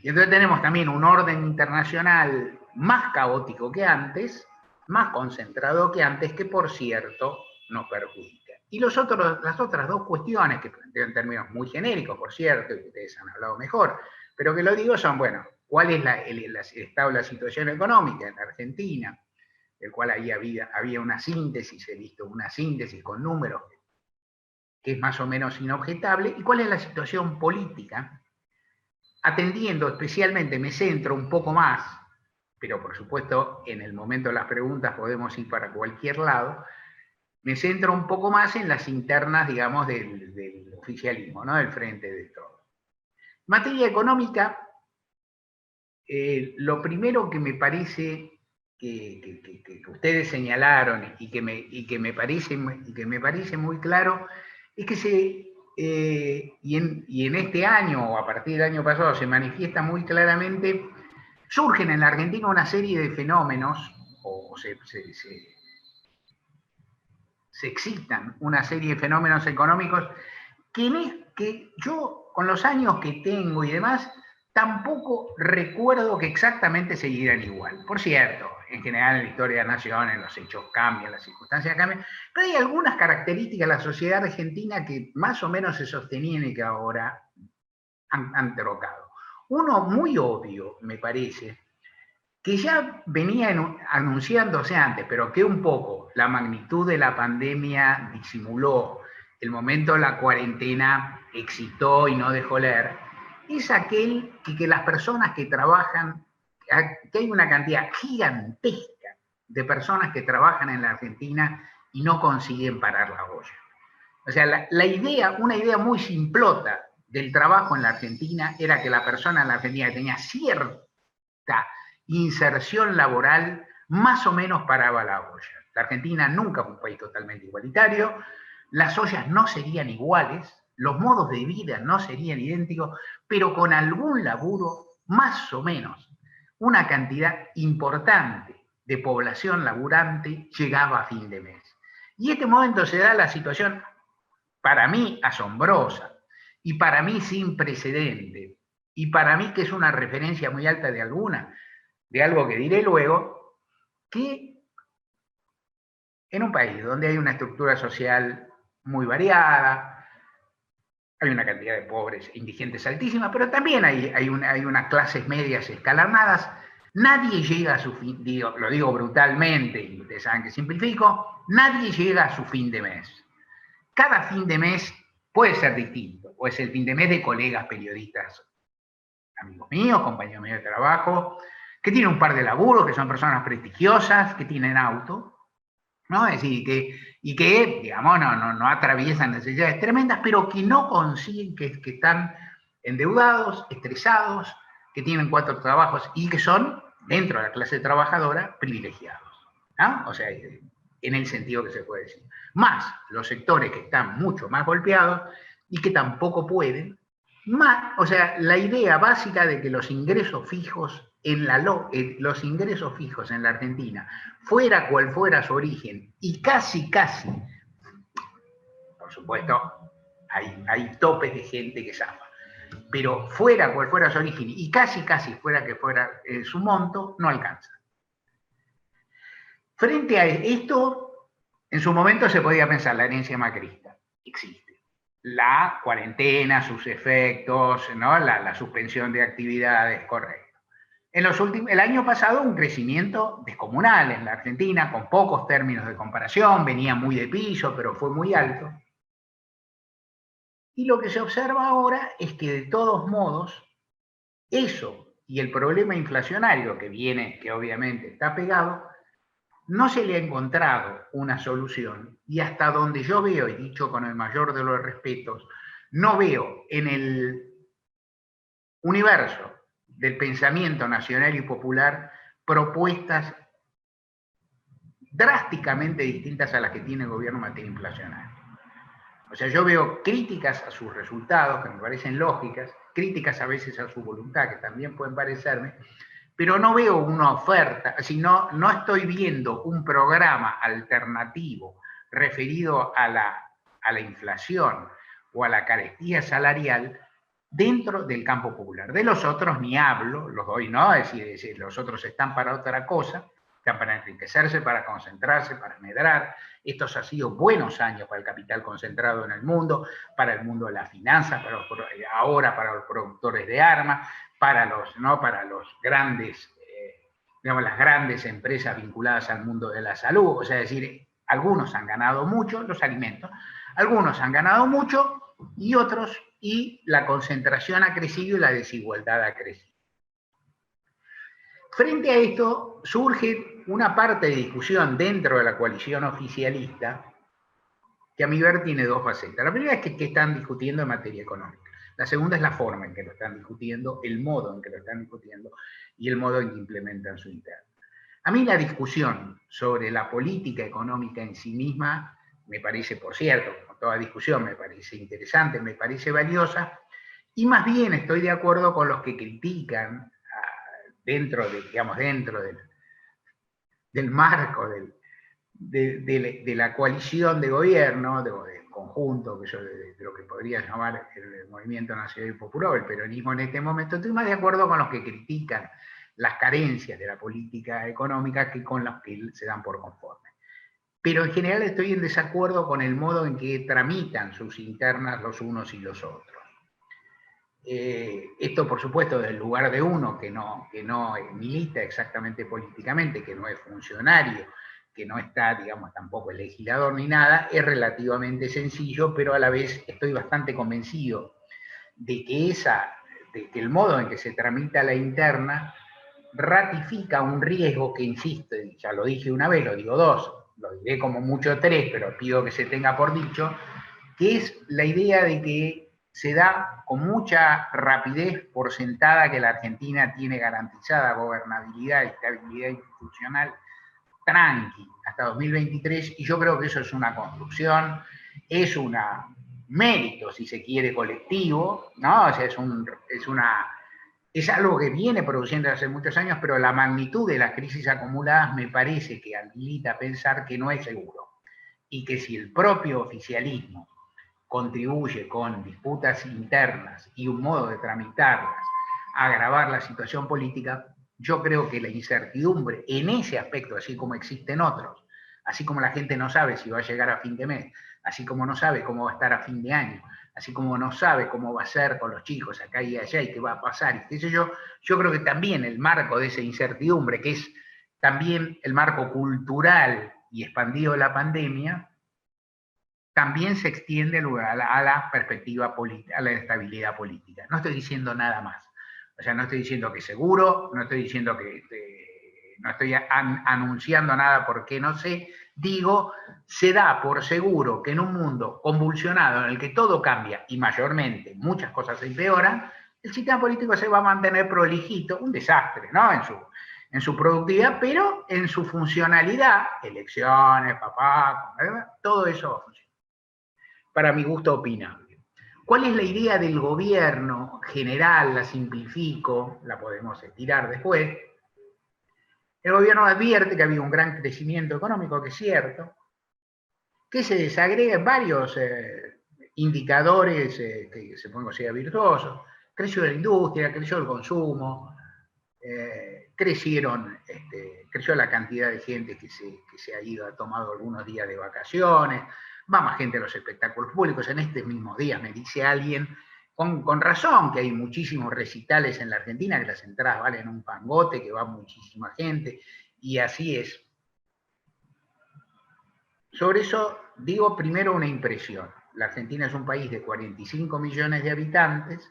Y entonces tenemos también un orden internacional más caótico que antes, más concentrado que antes, que por cierto nos perjudica. Y las otras dos cuestiones, que planteo en términos muy genéricos, por cierto, y que ustedes han hablado mejor, pero que lo digo son, bueno, ¿cuál es el estado de la situación económica en la Argentina? Del cual había una síntesis, he visto una síntesis con números que es más o menos inobjetable, y cuál es la situación política, atendiendo especialmente, me centro un poco más, pero por supuesto en el momento de las preguntas podemos ir para cualquier lado, me centro un poco más en las internas, digamos, del oficialismo, ¿no? Del frente de todo. En materia económica, lo primero que me parece que ustedes señalaron y que me parece muy claro es que y en este año o a partir del año pasado se manifiesta muy claramente, surgen en la Argentina una serie de fenómenos o se excitan una serie de fenómenos económicos que yo con los años que tengo y demás tampoco recuerdo que exactamente seguirán igual. Por cierto, en general en la historia de las naciones los hechos cambian, las circunstancias cambian, pero hay algunas características de la sociedad argentina que más o menos se sostenían y que ahora han trocado. Uno muy obvio, me parece, que ya venía anunciándose antes, pero que un poco la magnitud de la pandemia disimuló, el momento de la cuarentena excitó y no dejó leer, es aquel que las personas que trabajan, que hay una cantidad gigantesca de personas que trabajan en la Argentina y no consiguen parar la olla. O sea, una idea muy simplota del trabajo en la Argentina era que la persona en la Argentina que tenía cierta inserción laboral más o menos paraba la olla. La Argentina nunca fue un país totalmente igualitario, las ollas no serían iguales, los modos de vida no serían idénticos, pero con algún laburo, más o menos, una cantidad importante de población laburante llegaba a fin de mes. Y en este momento se da la situación, para mí, asombrosa, y para mí sin precedente, y para mí que es una referencia muy alta de algo que diré luego, que en un país donde hay una estructura social muy variada, hay una cantidad de pobres e indigentes altísima, pero también hay unas clases medias escalonadas, nadie llega a su fin, lo digo brutalmente, y ustedes saben que simplifico, nadie llega a su fin de mes. Cada fin de mes puede ser distinto, puede ser el fin de mes de colegas periodistas, amigos míos, compañeros míos de trabajo, que tienen un par de laburos, que son personas prestigiosas, que tienen auto, ¿no? Es decir, que digamos, no atraviesan necesidades tremendas, pero que no consiguen, que están endeudados, estresados, que tienen 4 trabajos y que son, dentro de la clase trabajadora, privilegiados, ¿no? O sea, en el sentido que se puede decir. Más los sectores que están mucho más golpeados y que tampoco pueden, más, o sea, la idea básica de que los ingresos fijos en la Argentina, fuera cual fuera su origen, y casi, por supuesto, hay topes de gente que zafa, pero fuera cual fuera su origen, y casi fuera que fuera su monto, no alcanza. Frente a esto, en su momento se podía pensar la herencia macrista. Existe. La cuarentena, sus efectos, ¿no? La suspensión de actividades, correcto. El año pasado un crecimiento descomunal en la Argentina, con pocos términos de comparación, venía muy de piso, pero fue muy alto. Y lo que se observa ahora es que de todos modos, eso y el problema inflacionario que viene, que obviamente está pegado, no se le ha encontrado una solución, y hasta donde yo veo, y dicho con el mayor de los respetos, no veo en el universo del pensamiento nacional y popular propuestas drásticamente distintas a las que tiene el gobierno en materia inflacionaria. O sea, yo veo críticas a sus resultados, que me parecen lógicas, críticas a veces a su voluntad, que también pueden parecerme, pero no veo una oferta, no estoy viendo un programa alternativo referido a la inflación o a la carestía salarial dentro del campo popular. De los otros ni hablo, los doy, ¿no? Es decir, los otros están para otra cosa, están para enriquecerse, para concentrarse, para medrar. Estos han sido buenos años para el capital concentrado en el mundo, para el mundo de las finanzas, ahora para los productores de armas, para los grandes, las grandes empresas vinculadas al mundo de la salud. O sea, es decir, algunos han ganado mucho, los alimentos, algunos han ganado mucho y otros, y la concentración ha crecido y la desigualdad ha crecido. Frente a esto surge una parte de discusión dentro de la coalición oficialista que a mi ver tiene dos facetas. La primera es que están discutiendo en materia económica. La segunda es la forma en que lo están discutiendo, el modo en que lo están discutiendo y el modo en que implementan su interno. A mí la discusión sobre la política económica en sí misma me parece, por cierto, como toda discusión, me parece interesante, me parece valiosa, y más bien estoy de acuerdo con los que critican dentro del marco de la coalición de gobierno, del conjunto de lo que podría llamar el Movimiento Nacional y Popular, el peronismo en este momento, estoy más de acuerdo con los que critican las carencias de la política económica que con los que se dan por conforme. Pero en general estoy en desacuerdo con el modo en que tramitan sus internas los unos y los otros. Esto, por supuesto, del lugar de uno que no milita exactamente políticamente, que no es funcionario, que no está, digamos, tampoco el legislador ni nada, es relativamente sencillo, pero a la vez estoy bastante convencido de que el modo en que se tramita la interna ratifica un riesgo que, insisto, ya lo dije una vez, lo digo dos, lo diré como mucho tres, pero pido que se tenga por dicho, que es la idea de que se da con mucha rapidez por sentada que la Argentina tiene garantizada gobernabilidad y estabilidad institucional tranqui hasta 2023, y yo creo que eso es una construcción, es un mérito, si se quiere, colectivo, ¿no? O sea, es algo que viene produciendo hace muchos años, pero la magnitud de las crisis acumuladas me parece que habilita a pensar que no es seguro, y que si el propio oficialismo contribuye con disputas internas y un modo de tramitarlas a agravar la situación política, yo creo que la incertidumbre en ese aspecto, así como existen otros, así como la gente no sabe si va a llegar a fin de mes, así como no sabe cómo va a estar a fin de año, así como no sabe cómo va a ser con los chicos acá y allá y qué va a pasar, y qué sé yo creo que también el marco de esa incertidumbre, que es también el marco cultural y expandido de la pandemia, también se extiende a la perspectiva política, a la estabilidad política. No estoy diciendo nada más. O sea, no estoy diciendo que seguro, no estoy diciendo no estoy anunciando nada porque no sé. Digo, se da por seguro que en un mundo convulsionado en el que todo cambia y mayormente muchas cosas se empeoran, el sistema político se va a mantener prolijito, un desastre, ¿no? En su productividad, pero en su funcionalidad, elecciones, todo eso va a funcionar. Para mi gusto opinable. ¿Cuál es la idea del gobierno general? La simplifico, la podemos estirar después. El gobierno advierte que ha habido un gran crecimiento económico, que es cierto, que se desagrega en varios indicadores que se pueden considerar virtuosos. Creció la industria, creció el consumo, creció la cantidad de gente que se ha ido, ha tomado algunos días de vacaciones, va más gente a los espectáculos públicos. En estos mismos días me dice alguien, con razón, que hay muchísimos recitales en la Argentina, que las entradas valen un pangote, que va muchísima gente, y así es. Sobre eso digo primero una impresión. La Argentina es un país de 45 millones de habitantes,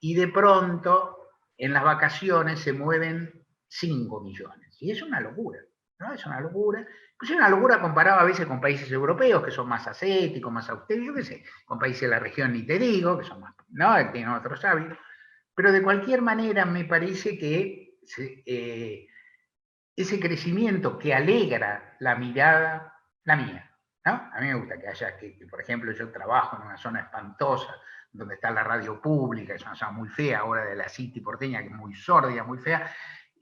y de pronto en las vacaciones se mueven 5 millones. Y es una locura, ¿no? Es una locura. Pues es una locura comparada a veces con países europeos que son más ascéticos, más austeros, yo qué sé, con países de la región ni te digo, que son más, ¿no? Que tienen otros hábitos. Pero de cualquier manera me parece que ese crecimiento que alegra la mirada, la mía, ¿no? A mí me gusta que haya, que por ejemplo, yo trabajo en una zona espantosa, donde está la radio pública, es una zona muy fea, ahora de la City porteña, que es muy sórdida, muy fea,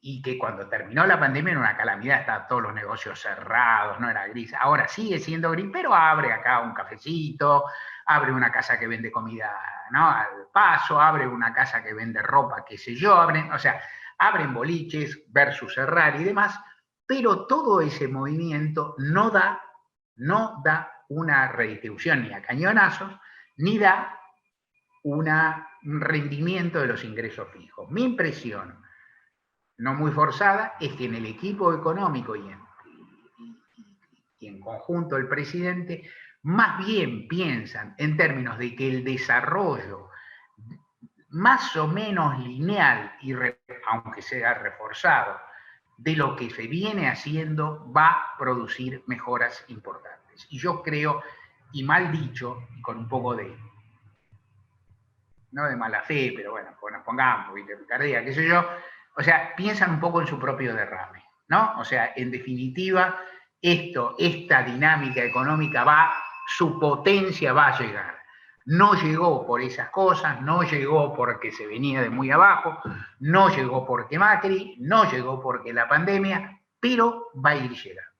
y que cuando terminó la pandemia era una calamidad, estaban todos los negocios cerrados, no era gris. Ahora sigue siendo gris, pero abre acá un cafecito, abre una casa que vende comida, ¿no?, al paso, abre una casa que vende ropa, qué sé yo, abren boliches versus cerrar y demás, pero todo ese movimiento no da una redistribución ni a cañonazos, ni da un rendimiento de los ingresos fijos. Mi impresión, no muy forzada, es que en el equipo económico y en conjunto el presidente más bien piensan en términos de que el desarrollo más o menos lineal, aunque sea reforzado, de lo que se viene haciendo va a producir mejoras importantes. Y yo creo, y mal dicho, y con un poco de, no de mala fe, pero bueno, pues nos pongamos, de picardía, qué sé yo, o sea, piensan un poco en su propio derrame, ¿no? O sea, en definitiva, esta dinámica económica su potencia va a llegar. No llegó por esas cosas, no llegó porque se venía de muy abajo, no llegó porque Macri, no llegó porque la pandemia, pero va a ir llegando.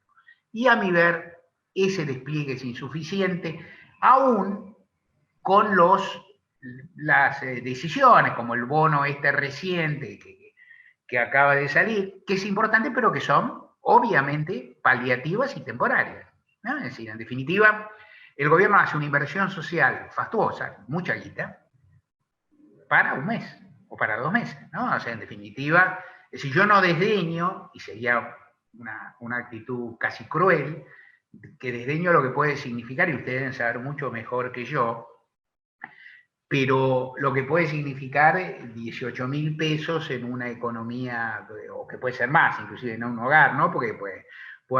Y a mi ver, ese despliegue es insuficiente, aún con las decisiones, como el bono reciente que acaba de salir, que es importante, pero que son obviamente paliativas y temporarias, ¿no? Es decir, en definitiva, el gobierno hace una inversión social fastuosa, mucha guita, para un mes o para 2 meses, ¿no? O sea, en definitiva, si yo no desdeño, y sería una actitud casi cruel, que desdeño lo que puede significar, y ustedes deben saber mucho mejor que yo, pero lo que puede significar 18.000 pesos en una economía, o que puede ser más, inclusive en un hogar, ¿no? Porque puede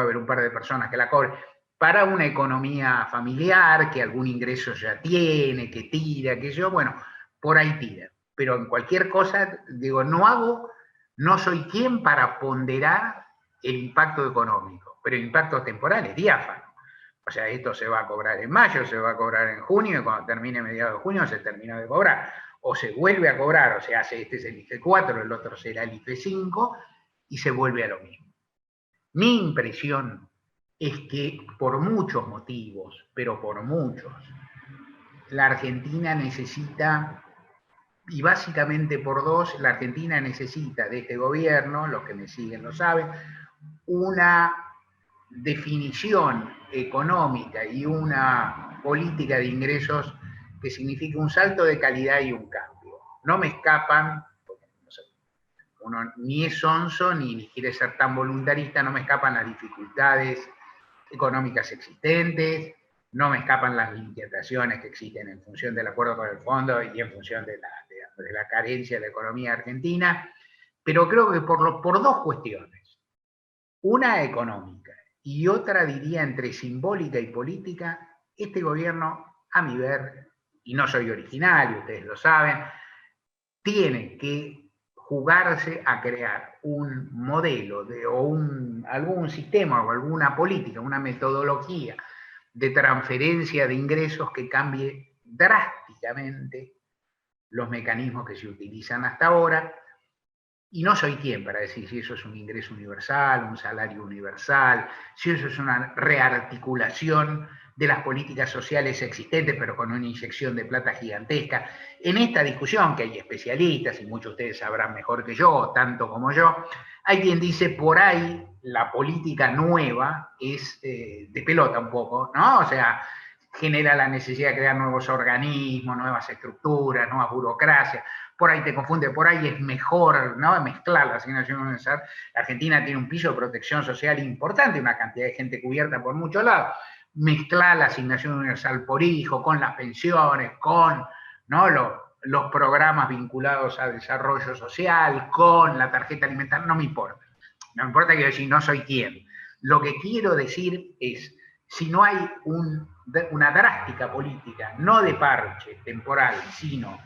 haber un par de personas que la cobren, para una economía familiar, que algún ingreso ya tiene, que tira, que yo, bueno, por ahí tira. Pero en cualquier cosa, digo, no soy quien para ponderar el impacto económico, pero el impacto temporal es diáfano. O sea, esto se va a cobrar en mayo, se va a cobrar en junio, y cuando termine mediados de junio se terminó de cobrar. O se vuelve a cobrar, o sea, este es el IFE 4, el otro será el IFE 5, y se vuelve a lo mismo. Mi impresión es que por muchos motivos, pero por muchos, la Argentina necesita, y básicamente por dos, la Argentina necesita de este gobierno, los que me siguen lo saben, una definición económica y una política de ingresos que signifique un salto de calidad y un cambio. No me escapan, porque no sé, uno ni es sonso ni quiere ser tan voluntarista, no me escapan las dificultades económicas existentes, no me escapan las limitaciones que existen en función del acuerdo con el fondo y en función de la carencia de la economía argentina, pero creo que por dos cuestiones, una económica y otra, diría, entre simbólica y política, este gobierno, a mi ver, y no soy original, y ustedes lo saben, tiene que jugarse a crear un modelo algún sistema o alguna política, una metodología de transferencia de ingresos que cambie drásticamente los mecanismos que se utilizan hasta ahora. Y no soy quien para decir si eso es un ingreso universal, un salario universal, si eso es una rearticulación de las políticas sociales existentes, pero con una inyección de plata gigantesca. En esta discusión, que hay especialistas, y muchos de ustedes sabrán mejor que yo, tanto como yo, hay quien dice, por ahí la política nueva es de pelota un poco, ¿no? O sea, genera la necesidad de crear nuevos organismos, nuevas estructuras, nuevas burocracias. Por ahí te confunde, por ahí es mejor, ¿no?, mezclar la asignación universal. La Argentina tiene un piso de protección social importante, una cantidad de gente cubierta por muchos lados. Mezclar la asignación universal por hijo, con las pensiones, con, ¿no?, los programas vinculados al desarrollo social, con la tarjeta alimentaria, no me importa. No me importa que decir, no soy quien. Lo que quiero decir es, si no hay una drástica política, no de parche temporal, sino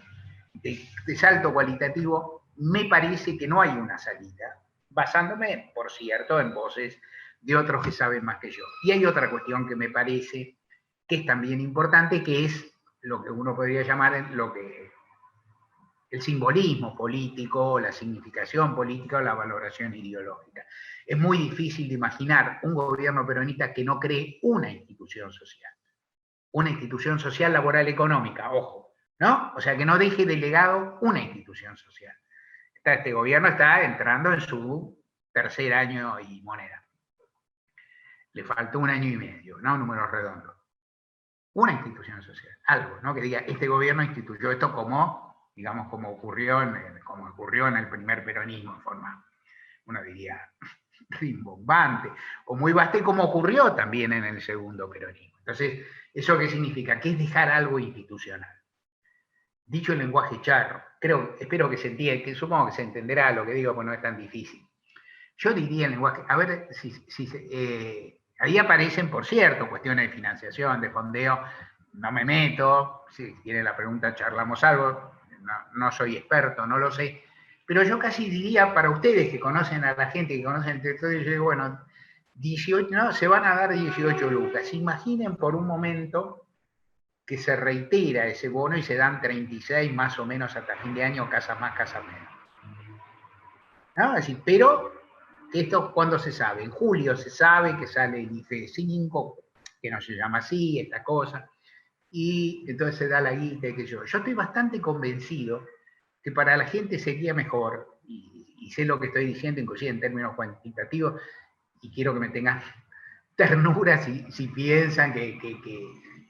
de salto cualitativo, me parece que no hay una salida, basándome, por cierto, en voces de otros que saben más que yo. Y hay otra cuestión que me parece que es también importante, que es lo que uno podría llamar el simbolismo político, la significación política o la valoración ideológica. Es muy difícil de imaginar un gobierno peronista que no cree una institución social laboral económica, ojo, ¿no? O sea, que no deje de legado una institución social. Este gobierno está entrando en su tercer año y moneda. Le faltó 1 año y medio, ¿no? Números redondos. Una institución social, algo, ¿no? Que diga, este gobierno instituyó esto como, digamos, como ocurrió en el primer peronismo, en forma, uno diría, rimbombante, o muy vasta, como ocurrió también en el segundo peronismo. Entonces, ¿eso qué significa? Que es dejar algo institucional. Dicho en lenguaje charro, espero que se entienda, que supongo que se entenderá lo que digo, pues no es tan difícil. Yo diría en lenguaje, a ver ahí aparecen, por cierto, cuestiones de financiación, de fondeo, no me meto, si tiene la pregunta charlamos algo, no soy experto, no lo sé, pero yo casi diría para ustedes que conocen a la gente, que conocen el territorio, yo digo, bueno, 18, no, se van a dar 18 lucas. Imaginen por un momento que se reitera ese bono y se dan 36 más o menos hasta fin de año, casas más, casas menos. ¿No? Es decir, pero esto, ¿cuándo se sabe? En julio se sabe que sale el IFE 5, que no se llama así, esta cosa, y entonces se da la guita y qué sé yo. Yo estoy bastante convencido que para la gente sería mejor, y sé lo que estoy diciendo, inclusive en términos cuantitativos, y quiero que me tengan ternura si piensan que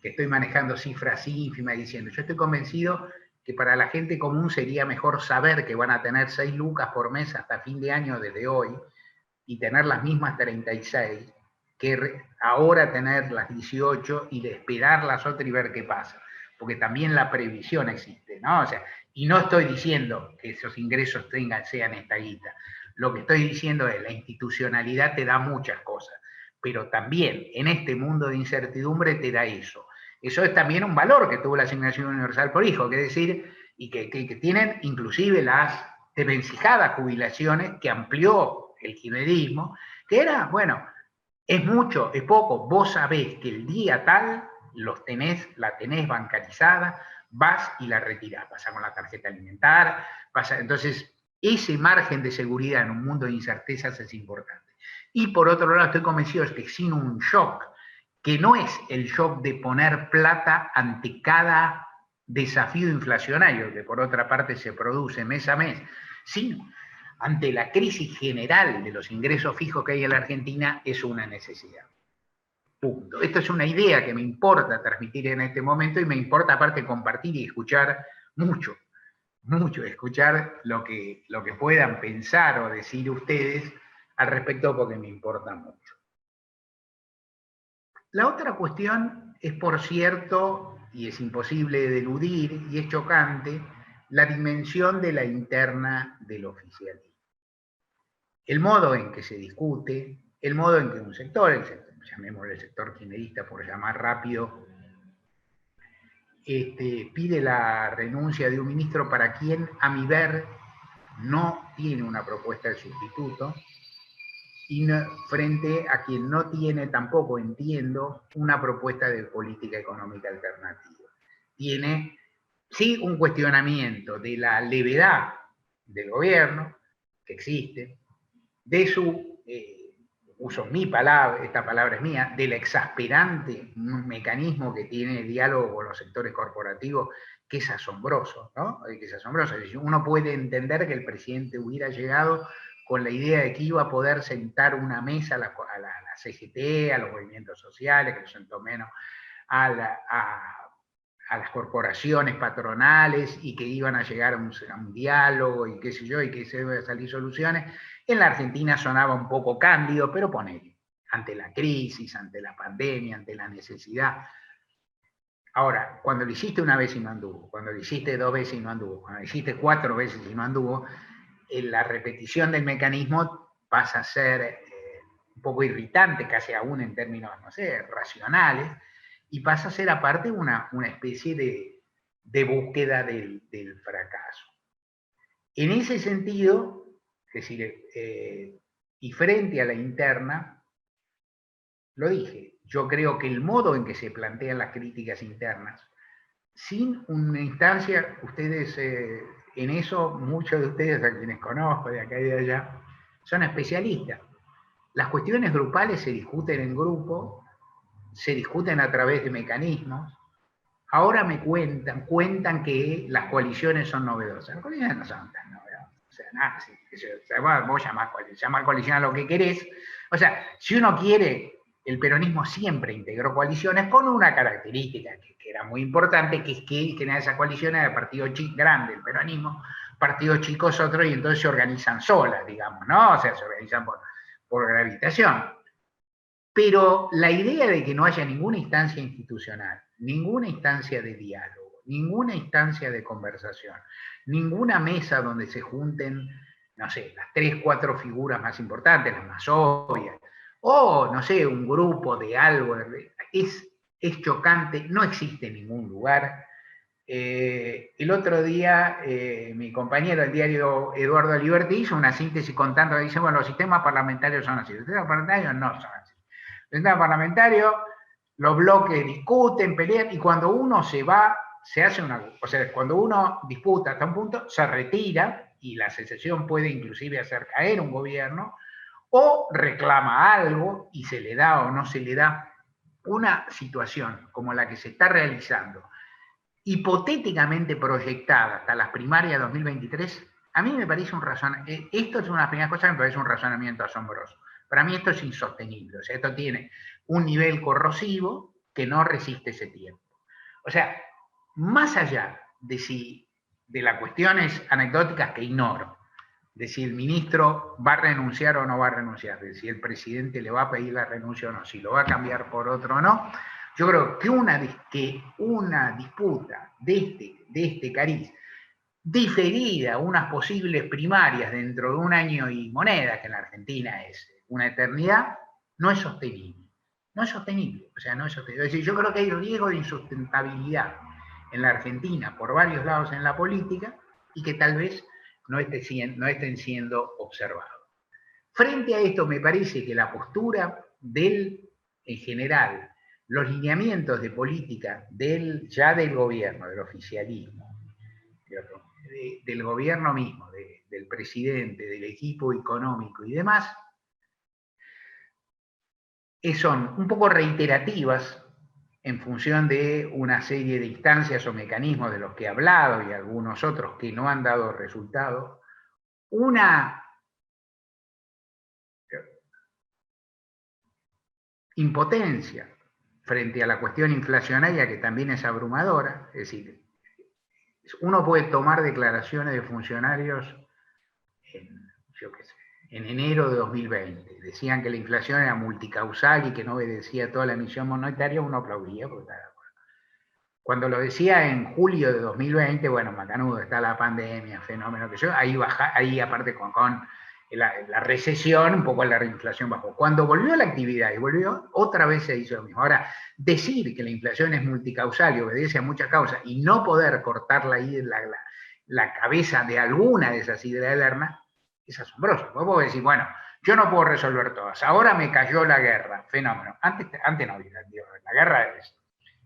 estoy manejando cifras ínfimas diciendo, yo estoy convencido que para la gente común sería mejor saber que van a tener 6 lucas por mes hasta fin de año desde hoy, y tener las mismas 36, que ahora tener las 18 y de esperar las otras y ver qué pasa. Porque también la previsión existe, ¿no? O sea, y no estoy diciendo que esos ingresos sean esta guita. Lo que estoy diciendo es la institucionalidad te da muchas cosas, pero también en este mundo de incertidumbre te da eso. Eso es también un valor que tuvo la asignación universal por hijo, que es decir, y que tienen inclusive las desvencijadas jubilaciones que amplió el kirchnerismo, que era, bueno, es mucho, es poco, vos sabés que el día tal la tenés bancarizada, vas y la retirás, pasa con la tarjeta alimentar, entonces ese margen de seguridad en un mundo de incertezas es importante. Y por otro lado estoy convencido de que sin un shock, que no es el shock de poner plata ante cada desafío inflacionario, que por otra parte se produce mes a mes, sino ante la crisis general de los ingresos fijos que hay en la Argentina, es una necesidad. Punto. Esto es una idea que me importa transmitir en este momento y me importa aparte compartir y escuchar mucho, escuchar lo que puedan pensar o decir ustedes al respecto porque me importa mucho. La otra cuestión es, por cierto, y es imposible de eludir y es chocante, la dimensión de la interna del oficialismo. El modo en que se discute, el modo en que un sector, llamémosle el sector kirchnerista por llamar rápido, pide la renuncia de un ministro para quien, a mi ver, no tiene una propuesta de sustituto, y frente a quien no tiene tampoco, entiendo, una propuesta de política económica alternativa. Tiene, sí, un cuestionamiento de la levedad del gobierno, que existe, de su uso mi palabra, esta palabra es mía, del exasperante mecanismo que tiene el diálogo con los sectores corporativos, que es asombroso, ¿no? Que es asombroso. Es decir, uno puede entender que el presidente hubiera llegado con la idea de que iba a poder sentar una mesa a la CGT, a los movimientos sociales, que lo sentó menos, a las corporaciones patronales, y que iban a llegar a un diálogo y qué sé yo, y que se iban a salir soluciones. En la Argentina sonaba un poco cándido, pero ponele, ante la crisis, ante la pandemia, ante la necesidad. Ahora, cuando lo hiciste una vez y no anduvo, cuando lo hiciste 2 veces y no anduvo, cuando lo hiciste 4 veces y no anduvo, la repetición del mecanismo pasa a ser un poco irritante, casi aún en términos, no sé, racionales, y pasa a ser aparte una especie de búsqueda del fracaso. En ese sentido, es decir, y frente a la interna, lo dije, yo creo que el modo en que se plantean las críticas internas, sin una instancia, ustedes, en eso, muchos de ustedes, a quienes conozco de acá y de allá, son especialistas. Las cuestiones grupales se discuten en grupo, se discuten a través de mecanismos. Ahora me cuentan que las coaliciones son novedosas. Las coaliciones no son tan novedosas. O sea, nada, vos llamás coalición a lo que querés. O sea, si uno quiere, el peronismo siempre integró coaliciones con una característica que era muy importante, que es que en esas coaliciones de partido grande, el peronismo, partidos chicos otros, y entonces se organizan solas, digamos, ¿no? O sea, se organizan por gravitación. Pero la idea de que no haya ninguna instancia institucional, ninguna instancia de diálogo, ninguna instancia de conversación, ninguna mesa donde se junten, no sé, las 3, 4 figuras más importantes, las más obvias, o, no sé, un grupo de algo, es chocante, no existe en ningún lugar. El otro día, mi compañero del diario Eduardo Liberti hizo una síntesis contando, dice, bueno, los sistemas parlamentarios son así, los sistemas parlamentarios no son así. Los sistemas parlamentarios, los bloques discuten, pelean, y cuando uno se va, se hace o sea, cuando uno disputa hasta un punto, se retira, y la secesión puede inclusive hacer caer un gobierno, o reclama algo y se le da o no se le da. Una situación como la que se está realizando, hipotéticamente proyectada hasta las primarias 2023, a mí me parece esto es una de las primeras cosas que me parece un razonamiento asombroso. Para mí esto es insostenible, o sea, esto tiene un nivel corrosivo que no resiste ese tiempo. O sea, más allá de las cuestiones anecdóticas que ignoro, de si el ministro va a renunciar o no va a renunciar, de si el presidente le va a pedir la renuncia o no, si lo va a cambiar por otro o no, yo creo que una disputa de este cariz, diferida, unas posibles primarias dentro de 1 año y moneda, que en la Argentina es una eternidad, no es sostenible. No es sostenible, o sea, no es sostenible. Es decir, yo creo que hay riesgo de insustentabilidad en la Argentina por varios lados en la política, y que tal vez no estén siendo observados. Frente a esto, me parece que la postura en general, los lineamientos de política ya del gobierno, del oficialismo, del gobierno mismo, del presidente, del equipo económico y demás, son un poco reiterativas en función de una serie de instancias o mecanismos de los que he hablado y algunos otros que no han dado resultado. Una impotencia frente a la cuestión inflacionaria, que también es abrumadora. Es decir, uno puede tomar declaraciones de funcionarios en enero de 2020. Decían que la inflación era multicausal y que no obedecía toda la emisión monetaria, uno aplaudía porque estaba de acuerdo. Cuando lo decía en julio de 2020, bueno, macanudo, está la pandemia, fenómeno que yo, ahí aparte con la recesión, un poco la inflación bajó. Cuando volvió la actividad y volvió, otra vez se hizo lo mismo. Ahora, decir que la inflación es multicausal y obedece a muchas causas y no poder cortarla ahí la cabeza de alguna de esas ideas de Lerna, es asombroso. Vos podés decir, bueno, yo no puedo resolver todas, ahora me cayó la guerra, fenómeno. Antes no había, la guerra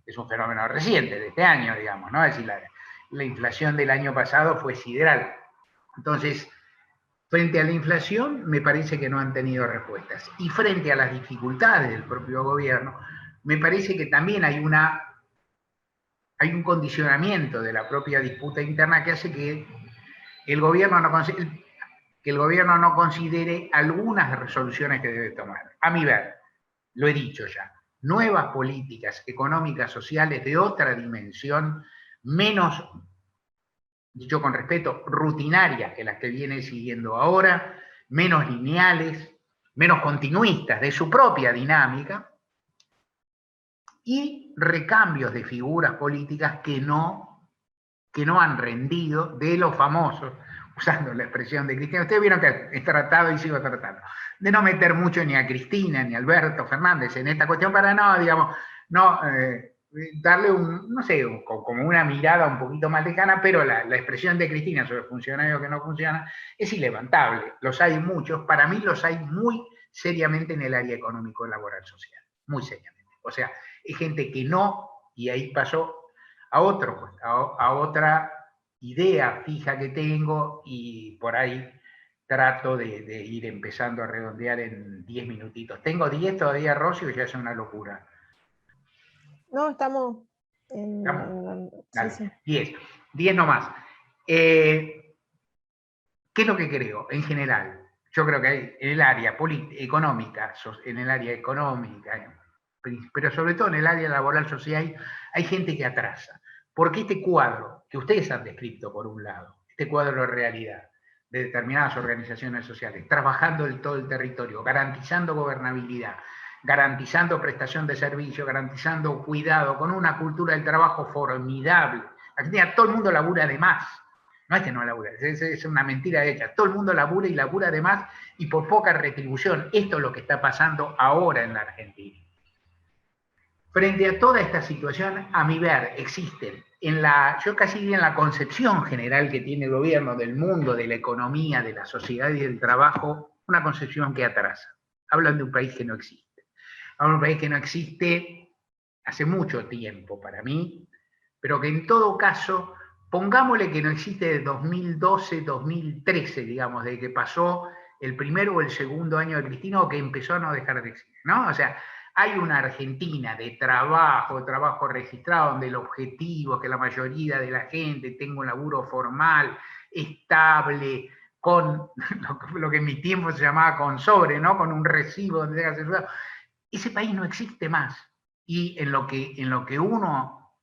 es un fenómeno reciente, de este año, digamos, ¿no? Es decir, la inflación del año pasado fue sideral. Entonces, Frente a la inflación, me parece que no han tenido respuestas. Y frente a las dificultades del propio gobierno, me parece que también hay un condicionamiento de la propia disputa interna que hace que el gobierno no considere algunas resoluciones que debe tomar. A mi ver, lo he dicho ya, nuevas políticas económicas, sociales de otra dimensión, menos, dicho con respeto, rutinarias que las que viene siguiendo ahora, menos lineales, menos continuistas de su propia dinámica, y recambios de figuras políticas que no han rendido de los famosos, usando la expresión de Cristina. Ustedes vieron que he tratado y sigo tratando de no meter mucho ni a Cristina ni a Alberto Fernández en esta cuestión para darle no sé, como una mirada un poquito más lejana, pero la expresión de Cristina sobre funcionarios que no funcionan es ilevantable. Los hay muchos, para mí los hay muy seriamente en el área económico y laboral social, muy seriamente. O sea, es gente que no, y ahí pasó a otra idea fija que tengo, y por ahí trato de ir empezando a redondear en 10 minutitos. ¿Tengo 10 todavía, Rosy, o ya es una locura? No, estamos sí. 10 nomás. ¿Qué es lo que creo en general? Yo creo que hay en el área económica, pero sobre todo en el área laboral social, hay gente que atrasa. Porque este cuadro que ustedes han descrito, por un lado, este cuadro de realidad de determinadas organizaciones sociales, trabajando en todo el territorio, garantizando gobernabilidad, garantizando prestación de servicio, garantizando cuidado, con una cultura del trabajo formidable. Argentina, todo el mundo labura de más. No es que no labura, es una mentira hecha. Todo el mundo labura y labura de más y por poca retribución. Esto es lo que está pasando ahora en la Argentina. Frente a toda esta situación, a mi ver, existen, yo casi diría en la concepción general que tiene el gobierno del mundo, de la economía, de la sociedad y del trabajo, una concepción que atrasa. Hablan de un país que no existe. Hablan de un país que no existe hace mucho tiempo para mí, pero que en todo caso, pongámosle que no existe desde 2012, 2013, digamos, desde que pasó el primero o el segundo año de Cristina, o que empezó a no dejar de existir, ¿no? O sea, hay una Argentina de trabajo registrado, donde el objetivo es que la mayoría de la gente tenga un laburo formal, estable, con lo que en mi tiempo se llamaba con sobre, ¿no? Con un recibo donde tenga asegurado. Ese país no existe más. Y en lo que uno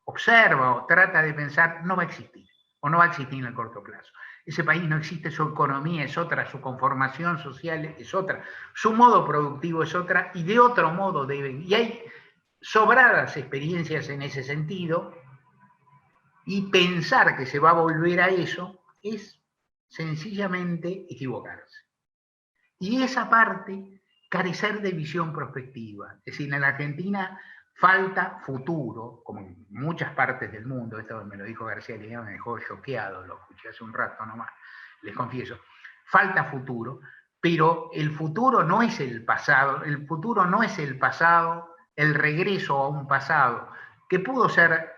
observa o trata de pensar, no va a existir, o no va a existir en el corto plazo. Ese país no existe, su economía es otra, su conformación social es otra, su modo productivo es otra, y de otro modo deben. Y hay sobradas experiencias en ese sentido, y pensar que se va a volver a eso es sencillamente equivocarse. Y esa parte, carecer de visión prospectiva. Es decir, en la Argentina falta futuro, como en muchas partes del mundo. Esto me lo dijo García Linera, me dejó choqueado, lo escuché hace un rato nomás, les confieso. Falta futuro, pero el futuro no es el pasado, el regreso a un pasado que pudo ser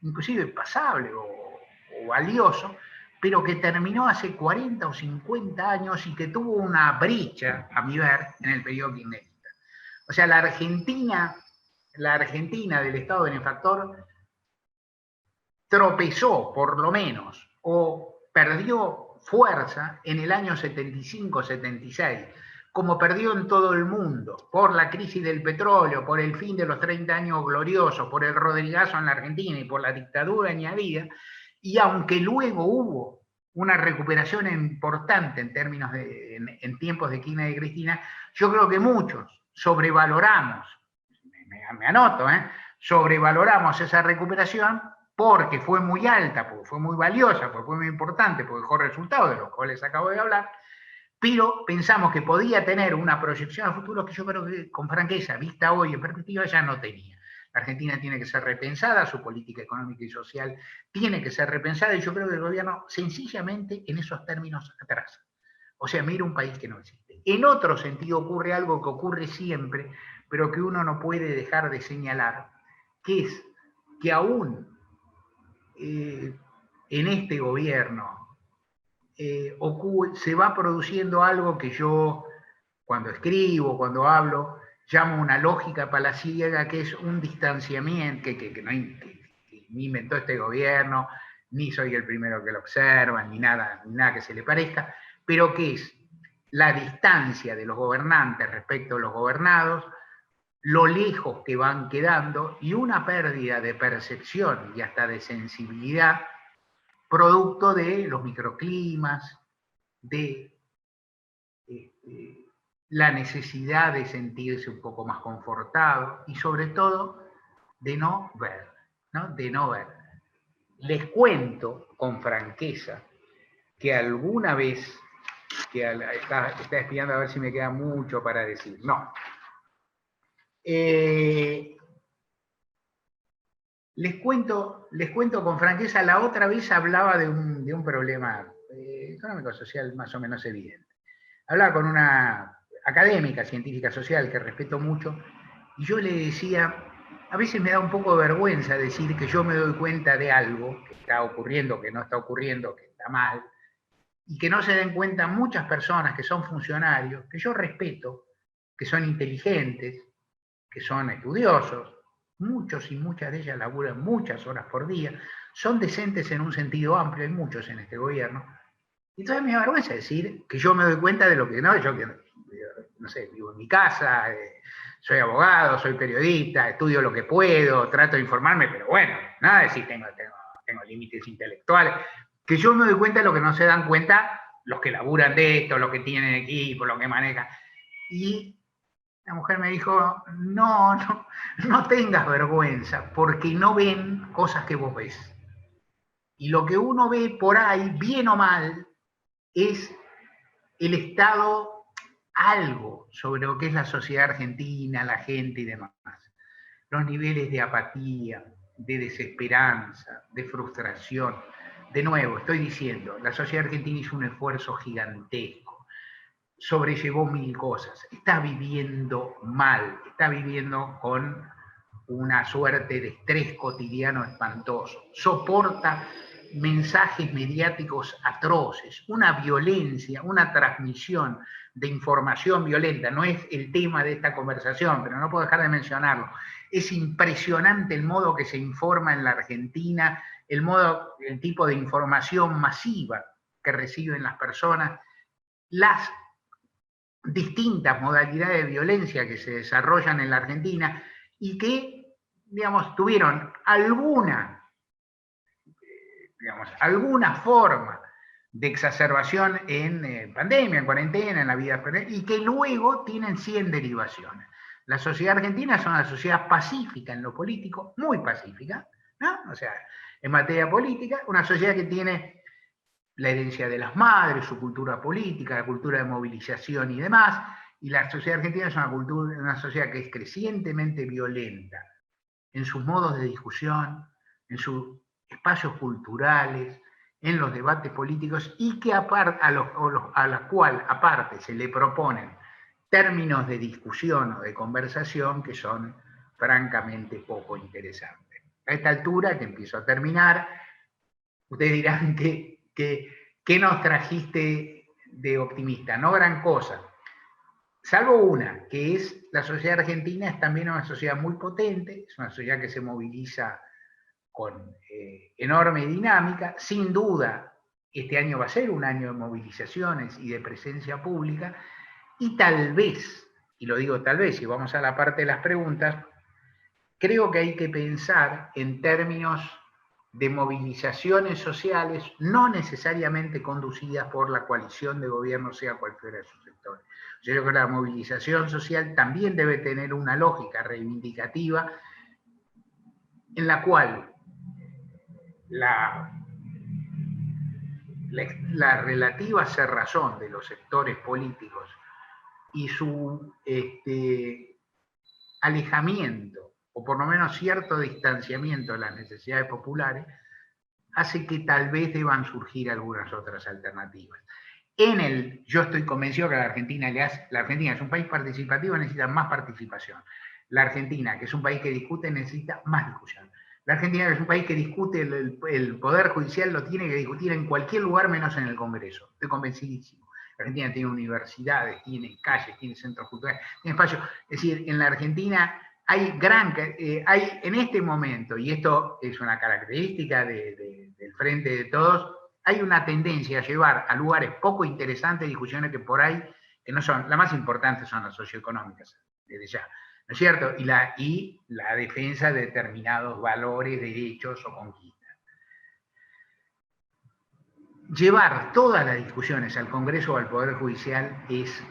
inclusive pasable o valioso, pero que terminó hace 40 o 50 años y que tuvo una brecha, a mi ver, en el periodo kirchnerista. O sea, la Argentina del Estado benefactor tropezó, por lo menos, o perdió fuerza en el año 75-76, como perdió en todo el mundo, por la crisis del petróleo, por el fin de los 30 años gloriosos, por el Rodrigazo en la Argentina y por la dictadura añadida. Y aunque luego hubo una recuperación importante en términos en tiempos de Kirchner y Cristina, yo creo que muchos sobrevaloramos, me anoto, sobrevaloramos esa recuperación porque fue muy alta, porque fue muy valiosa, porque fue muy importante, porque dejó resultados de los cuales acabo de hablar, pero pensamos que podía tener una proyección a futuro que yo creo que, con franqueza, vista hoy en perspectiva, ya no tenía. La Argentina tiene que ser repensada, su política económica y social tiene que ser repensada, y yo creo que el gobierno sencillamente en esos términos atrasa. O sea, mira un país que no existe. En otro sentido ocurre algo que ocurre siempre, pero que uno no puede dejar de señalar, que es que aún en este gobierno se va produciendo algo que yo, cuando escribo, cuando hablo, llamo una lógica palaciega, que es un distanciamiento, que ni inventó este gobierno, ni soy el primero que lo observa, ni nada que se le parezca, pero que es la distancia de los gobernantes respecto a los gobernados, lo lejos que van quedando y una pérdida de percepción y hasta de sensibilidad producto de los microclimas, de la necesidad de sentirse un poco más confortado y sobre todo de no ver, ¿no? De no ver. Les cuento con franqueza que alguna vez, está espiando a ver si me queda mucho para decir, no. Les cuento con franqueza, la otra vez hablaba de un problema económico-social más o menos evidente. Hablaba con una académica, científica social, que respeto mucho, y yo le decía, a veces me da un poco de vergüenza decir que yo me doy cuenta de algo que está ocurriendo, que no está ocurriendo, que está mal, y que no se den cuenta muchas personas que son funcionarios, que yo respeto, que son inteligentes, que son estudiosos, muchos y muchas de ellas laburan muchas horas por día, son decentes en un sentido amplio, hay muchos en este gobierno. Y entonces me da vergüenza decir que yo me doy cuenta de lo que no, yo que, no sé, vivo en mi casa, soy abogado, soy periodista, estudio lo que puedo, trato de informarme, pero bueno, nada de decir tengo límites intelectuales, que yo me doy cuenta de lo que no se dan cuenta los que laburan de esto, los que tienen equipo, los que manejan. Y la mujer me dijo, no tengas vergüenza, porque no ven cosas que vos ves. Y lo que uno ve por ahí, bien o mal, es el estado, algo sobre lo que es la sociedad argentina, la gente y demás. Los niveles de apatía, de desesperanza, de frustración. De nuevo, estoy diciendo, la sociedad argentina hizo un esfuerzo gigantesco, sobrellevó 1000 cosas, está viviendo mal, está viviendo con una suerte de estrés cotidiano espantoso, soporta mensajes mediáticos atroces, una violencia, una transmisión de información violenta. No es el tema de esta conversación, pero no puedo dejar de mencionarlo. Es impresionante el modo que se informa en la Argentina, el tipo de información masiva que reciben las personas, las distintas modalidades de violencia que se desarrollan en la Argentina y que, digamos, tuvieron alguna forma de exacerbación en pandemia, en cuarentena, en la vida, y que luego tienen 100 derivaciones. La sociedad argentina es una sociedad pacífica en lo político, muy pacífica, ¿no? O sea, en materia política, una sociedad que tiene la herencia de las madres, su cultura política, la cultura de movilización y demás, y la sociedad argentina es una sociedad que es crecientemente violenta en sus modos de discusión, en sus espacios culturales, en los debates políticos, y que a la cual aparte se le proponen términos de discusión o de conversación que son francamente poco interesantes. A esta altura, que empiezo a terminar, ustedes dirán ¿qué nos trajiste de optimista? No gran cosa, salvo una, que es la sociedad argentina es también una sociedad muy potente, es una sociedad que se moviliza con enorme dinámica. Sin duda, este año va a ser un año de movilizaciones y de presencia pública, y tal vez, y lo digo tal vez, y vamos a la parte de las preguntas, creo que hay que pensar en términos de movilizaciones sociales no necesariamente conducidas por la coalición de gobierno, sea cual fuera su sector. Yo creo que la movilización social también debe tener una lógica reivindicativa en la cual la relativa cerrazón de los sectores políticos y su alejamiento, o por lo menos cierto distanciamiento de las necesidades populares, hace que tal vez deban surgir algunas otras alternativas. Yo estoy convencido que la Argentina es un país participativo, necesita más participación. La Argentina, que es un país que discute, necesita más discusión. La Argentina es un país que discute, el Poder Judicial lo tiene que discutir en cualquier lugar menos en el Congreso. Estoy convencidísimo. La Argentina tiene universidades, tiene calles, tiene centros culturales, tiene espacios. Es decir, en la Argentina hay en este momento, y esto es una característica del Frente de Todos, hay una tendencia a llevar a lugares poco interesantes discusiones que por ahí, que no son, las más importantes son las socioeconómicas, desde ya, ¿no es cierto? Y la defensa de determinados valores, derechos o conquistas. Llevar todas las discusiones al Congreso o al Poder Judicial es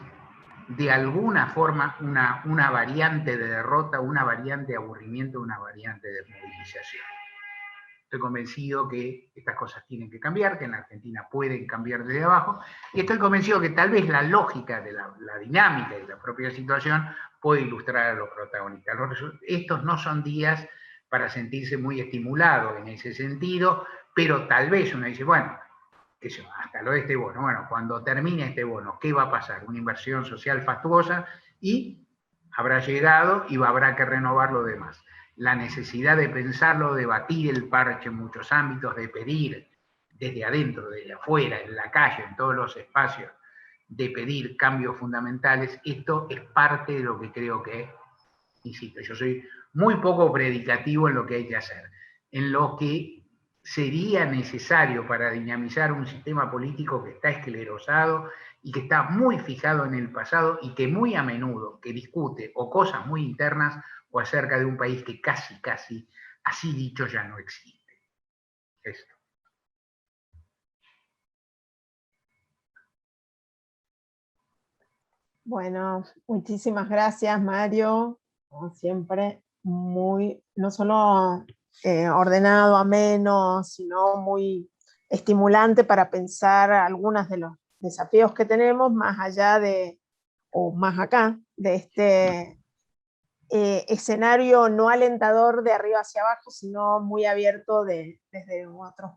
de alguna forma una variante de derrota, una variante de aburrimiento, una variante de movilización. Estoy convencido que estas cosas tienen que cambiar, que en la Argentina pueden cambiar desde abajo, y estoy convencido que tal vez la lógica de la dinámica de la propia situación puede ilustrar a los protagonistas. Estos no son días para sentirse muy estimulados en ese sentido, pero tal vez uno dice, bueno, hasta lo de este bono. Bueno, cuando termine este bono, ¿qué va a pasar? Una inversión social fastuosa y habrá llegado y habrá que renovar lo demás. La necesidad de pensarlo, de batir el parche en muchos ámbitos, de pedir desde adentro, desde afuera, en la calle, en todos los espacios, de pedir cambios fundamentales, esto es parte de lo que creo que, insisto, yo soy muy poco predicativo en lo que hay que hacer, en lo que sería necesario para dinamizar un sistema político que está esclerosado y que está muy fijado en el pasado y que muy a menudo que discute o cosas muy internas o acerca de un país que casi, así dicho, ya no existe. Esto. Bueno, muchísimas gracias, Mario. Como siempre, muy, no solo ordenado, ameno, sino muy estimulante para pensar algunos de los desafíos que tenemos más allá de, o más acá, de este escenario no alentador de arriba hacia abajo, sino muy abierto desde otros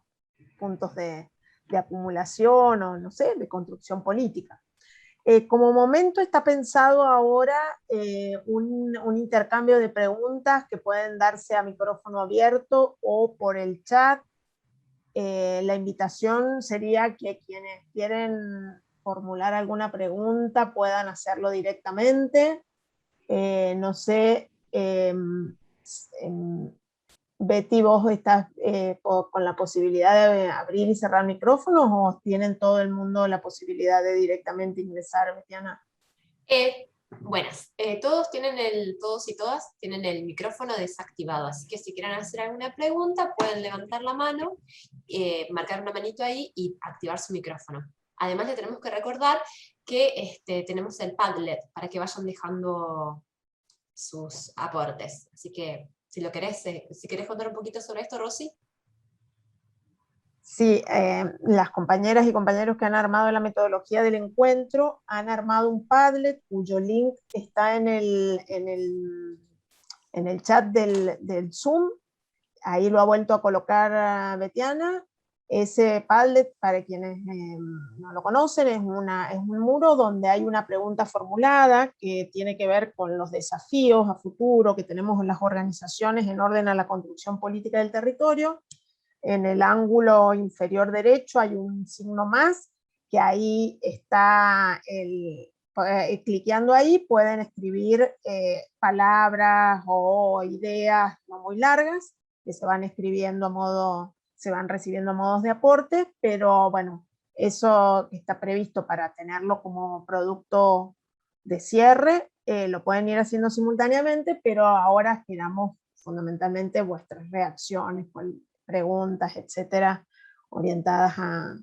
puntos de acumulación o, no sé, de construcción política. Como momento está pensado ahora un intercambio de preguntas que pueden darse a micrófono abierto o por el chat. La invitación sería que quienes quieren formular alguna pregunta puedan hacerlo directamente. No sé, Betty, ¿vos estás con la posibilidad de abrir y cerrar micrófonos o tienen todo el mundo la posibilidad de directamente ingresar, Betiana? Buenas, todos y todas tienen el micrófono desactivado, así que si quieren hacer alguna pregunta pueden levantar la mano, marcar una manito ahí y activar su micrófono. Además le tenemos que recordar que tenemos el Padlet para que vayan dejando sus aportes, así que si querés contar un poquito sobre esto, Rosy. Sí, las compañeras y compañeros que han armado la metodología del encuentro han armado un Padlet cuyo link está en el chat del Zoom. Ahí lo ha vuelto a colocar Betiana. Ese Padlet, para quienes no lo conocen, es un muro donde hay una pregunta formulada que tiene que ver con los desafíos a futuro que tenemos en las organizaciones en orden a la construcción política del territorio. En el ángulo inferior derecho hay un signo más, que ahí está, cliqueando ahí pueden escribir palabras o ideas no muy largas, que se van escribiendo se van recibiendo modos de aporte, pero bueno, eso está previsto para tenerlo como producto de cierre, lo pueden ir haciendo simultáneamente, pero ahora esperamos fundamentalmente vuestras reacciones, preguntas, etcétera, orientadas a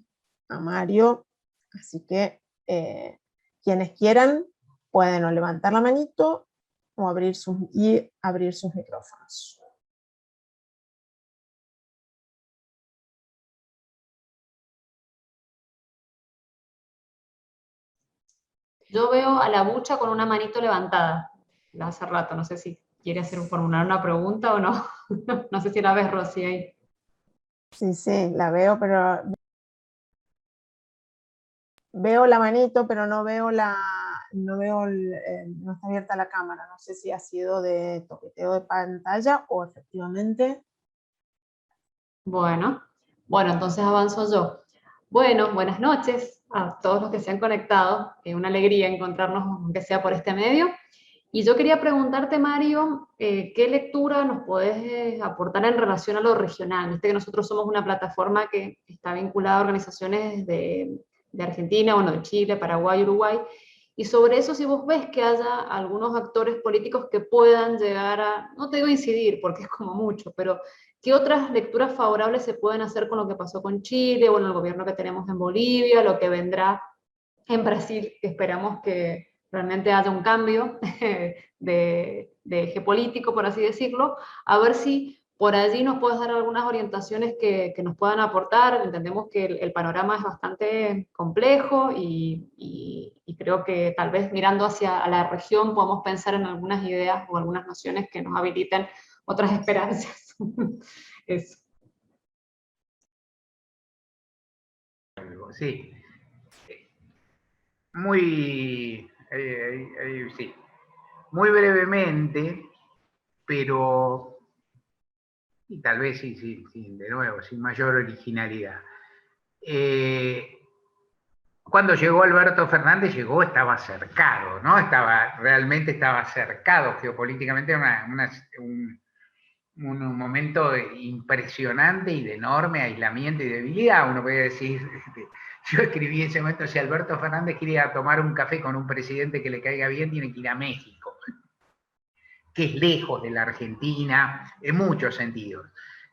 Mario. Así que quienes quieran pueden o levantar la manito o abrir sus micrófonos. Yo veo a la Bucha con una manito levantada, hace rato, no sé si quiere formular una pregunta o no. No sé si la ves, Rosy, ahí. Sí, la veo, pero veo la manito, pero no está abierta la cámara. No sé si ha sido de toqueteo de pantalla o efectivamente Bueno, entonces avanzo yo. Bueno, buenas noches a todos los que se han conectado. Es una alegría encontrarnos, aunque sea por este medio. Y yo quería preguntarte, Mario, ¿qué lectura nos podés aportar en relación a lo regional? Viste que nosotros somos una plataforma que está vinculada a organizaciones de Argentina, bueno, de Chile, Paraguay, Uruguay. Y sobre eso, si vos ves que haya algunos actores políticos que puedan llegar a, no te digo incidir, porque es como mucho, pero ¿qué otras lecturas favorables se pueden hacer con lo que pasó con Chile, bueno, el gobierno que tenemos en Bolivia, lo que vendrá en Brasil, que esperamos que realmente haya un cambio de eje político, por así decirlo, a ver si por allí nos puedes dar algunas orientaciones que nos puedan aportar? Entendemos que el panorama es bastante complejo y creo que tal vez mirando hacia la región podamos pensar en algunas ideas o algunas nociones que nos habiliten otras esperanzas. Eso. Sí. Muy, sí. Muy brevemente, pero y tal vez de nuevo, sin mayor originalidad. Cuando llegó Alberto Fernández, estaba cercado, ¿no? Realmente estaba cercado geopolíticamente, un momento impresionante y de enorme aislamiento y debilidad. Uno podría decir, yo escribí en ese momento, si Alberto Fernández quiere ir a tomar un café con un presidente que le caiga bien, tiene que ir a México, que es lejos de la Argentina en muchos sentidos,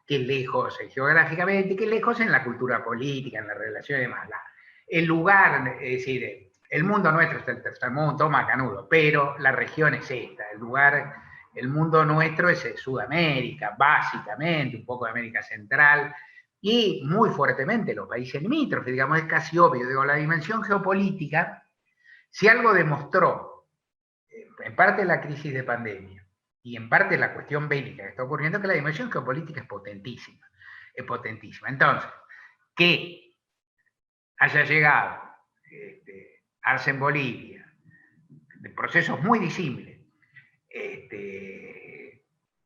que es lejos geográficamente, que es lejos en la cultura política, en la relación y demás. El lugar, es decir, el mundo nuestro es el tercer mundo, macanudo, pero la región es esta, el mundo nuestro es Sudamérica, básicamente, un poco de América Central, y muy fuertemente los países limítrofes, digamos, es casi obvio. Digo, la dimensión geopolítica, si algo demostró, en parte la crisis de pandemia, y en parte la cuestión bélica que está ocurriendo, que la dimensión geopolítica es potentísima. Es potentísima. Entonces, que haya llegado Arce en Bolivia, de procesos muy disímiles,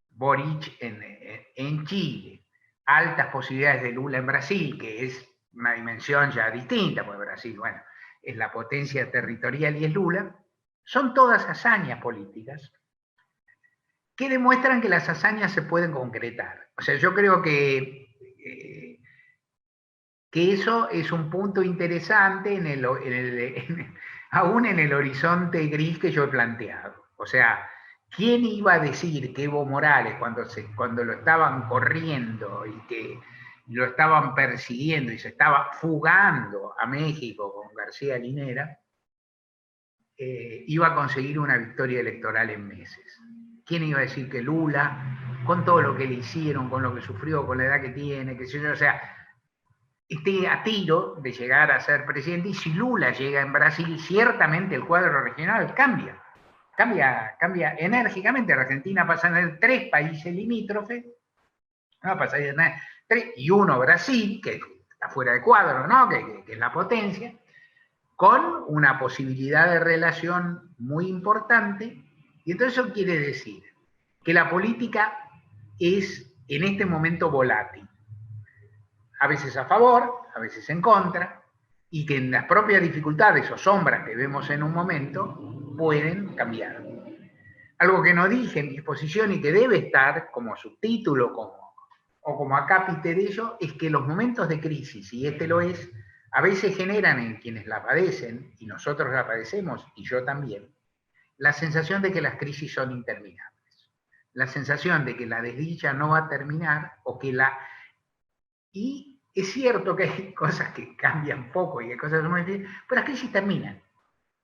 Boric en Chile, altas posibilidades de Lula en Brasil, que es una dimensión ya distinta, porque Brasil, bueno, es la potencia territorial y es Lula, son todas hazañas políticas que demuestran que las hazañas se pueden concretar. O sea, yo creo que eso es un punto interesante aún en el horizonte gris que yo he planteado. O sea, ¿quién iba a decir que Evo Morales, cuando lo estaban corriendo y que lo estaban persiguiendo y se estaba fugando a México con García Linera, iba a conseguir una victoria electoral en meses? ¿Quién iba a decir que Lula, con todo lo que le hicieron, con lo que sufrió, con la edad que tiene, que sé yo, o sea, esté a tiro de llegar a ser presidente? Y si Lula llega en Brasil, ciertamente el cuadro regional cambia enérgicamente. Argentina pasa a tener 3 países limítrofes, ¿no? Pasa a tener 3, y uno Brasil, que está fuera de cuadro, ¿no? que es la potencia, con una posibilidad de relación muy importante. Y entonces eso quiere decir que la política es en este momento volátil, a veces a favor, a veces en contra, y que en las propias dificultades o sombras que vemos en un momento pueden cambiar. Algo que no dije en mi exposición y que debe estar como subtítulo o como acápite de ello, es que los momentos de crisis, y este lo es, a veces generan en quienes la padecen, y nosotros la padecemos, y yo también, la sensación de que las crisis son interminables, la sensación de que la desdicha no va a terminar, y es cierto que hay cosas que cambian poco y hay cosas muy difíciles, pero las crisis terminan,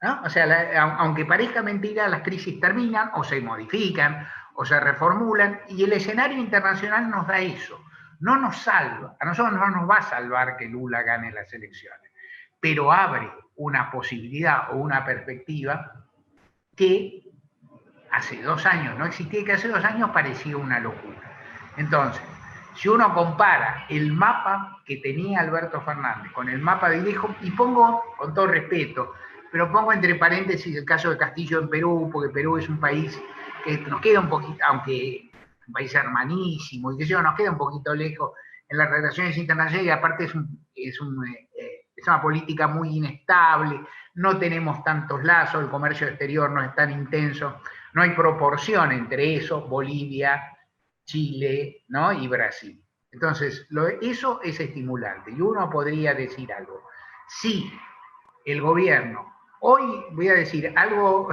¿no? O sea, aunque parezca mentira, las crisis terminan o se modifican o se reformulan, y el escenario internacional nos da eso. No nos salva, a nosotros no nos va a salvar que Lula gane las elecciones, pero abre una posibilidad o una perspectiva que hace 2 años no existía y que hace 2 años parecía una locura. Entonces, si uno compara el mapa que tenía Alberto Fernández con el mapa de Alejo, y pongo, con todo respeto, pero pongo entre paréntesis el caso de Castillo en Perú, porque Perú es un país que nos queda un poquito, aunque un país hermanísimo, y que yo, nos queda un poquito lejos en las relaciones internacionales, y aparte es una política muy inestable, no tenemos tantos lazos, el comercio exterior no es tan intenso, no hay proporción entre eso, Bolivia, Chile, ¿no? Y Brasil. Entonces, eso es estimulante. Y uno podría decir algo. Si el gobierno, hoy voy a decir algo,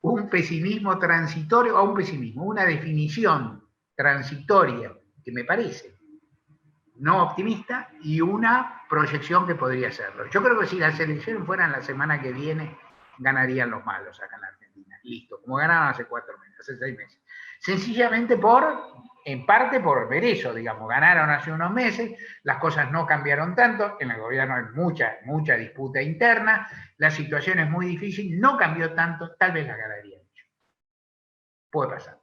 un pesimismo transitorio, o un pesimismo, una definición transitoria, que me parece no optimista, y una proyección que podría serlo. Yo creo que si las elecciones fueran la semana que viene, ganarían los malos acá en Argentina. Listo, como ganaron hace 4 meses, hace 6 meses. Sencillamente en parte por ver eso, digamos, ganaron hace unos meses, las cosas no cambiaron tanto, en el gobierno hay mucha disputa interna, la situación es muy difícil, no cambió tanto, tal vez la ganarían. Puede pasar.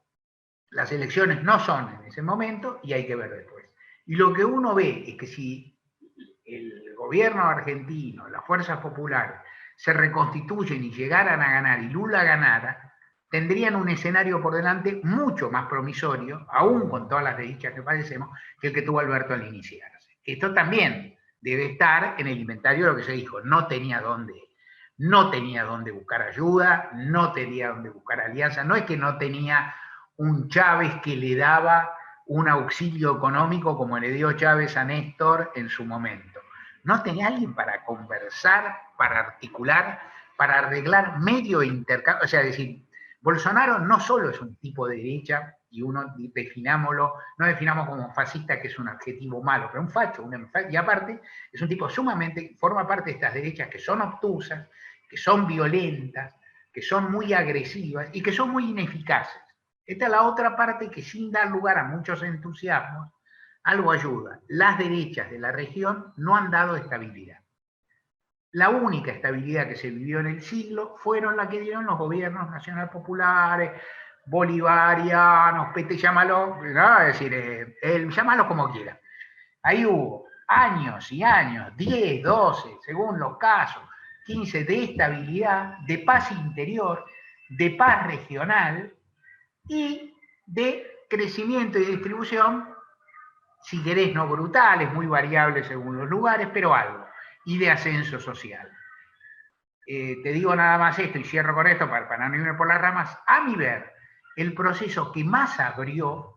Las elecciones no son en ese momento y hay que ver después. Y lo que uno ve es que si el gobierno argentino, las fuerzas populares, se reconstituyen y llegaran a ganar y Lula ganara, tendrían un escenario por delante mucho más promisorio, aún con todas las desdichas que padecemos, que el que tuvo Alberto al iniciarse. Esto también debe estar en el inventario de lo que se dijo. No tenía dónde buscar ayuda, no tenía dónde buscar alianza. No es que no tenía un Chávez que le daba un auxilio económico como le dio Chávez a Néstor en su momento. No tenía alguien para conversar, para articular, para arreglar medio intercambio. O sea, decir, Bolsonaro no solo es un tipo de derecha, y uno definámoslo, no definamos como fascista, que es un adjetivo malo, pero un facho, y aparte es un tipo sumamente, forma parte de estas derechas que son obtusas, que son violentas, que son muy agresivas y que son muy ineficaces. Esta es la otra parte que, sin dar lugar a muchos entusiasmos, algo ayuda. Las derechas de la región no han dado estabilidad. La única estabilidad que se vivió en el siglo fueron las que dieron los gobiernos nacional populares, bolivarianos, llámalo, ¿no? Es decir, llámalo como quiera. Ahí hubo años y años, 10, 12, según los casos, 15 de estabilidad, de paz interior, de paz regional, y de crecimiento y distribución, si querés, no brutales, muy variables según los lugares, pero algo, y de ascenso social. Te digo nada más esto y cierro con esto para no irme por las ramas. A mi ver, el proceso que más abrió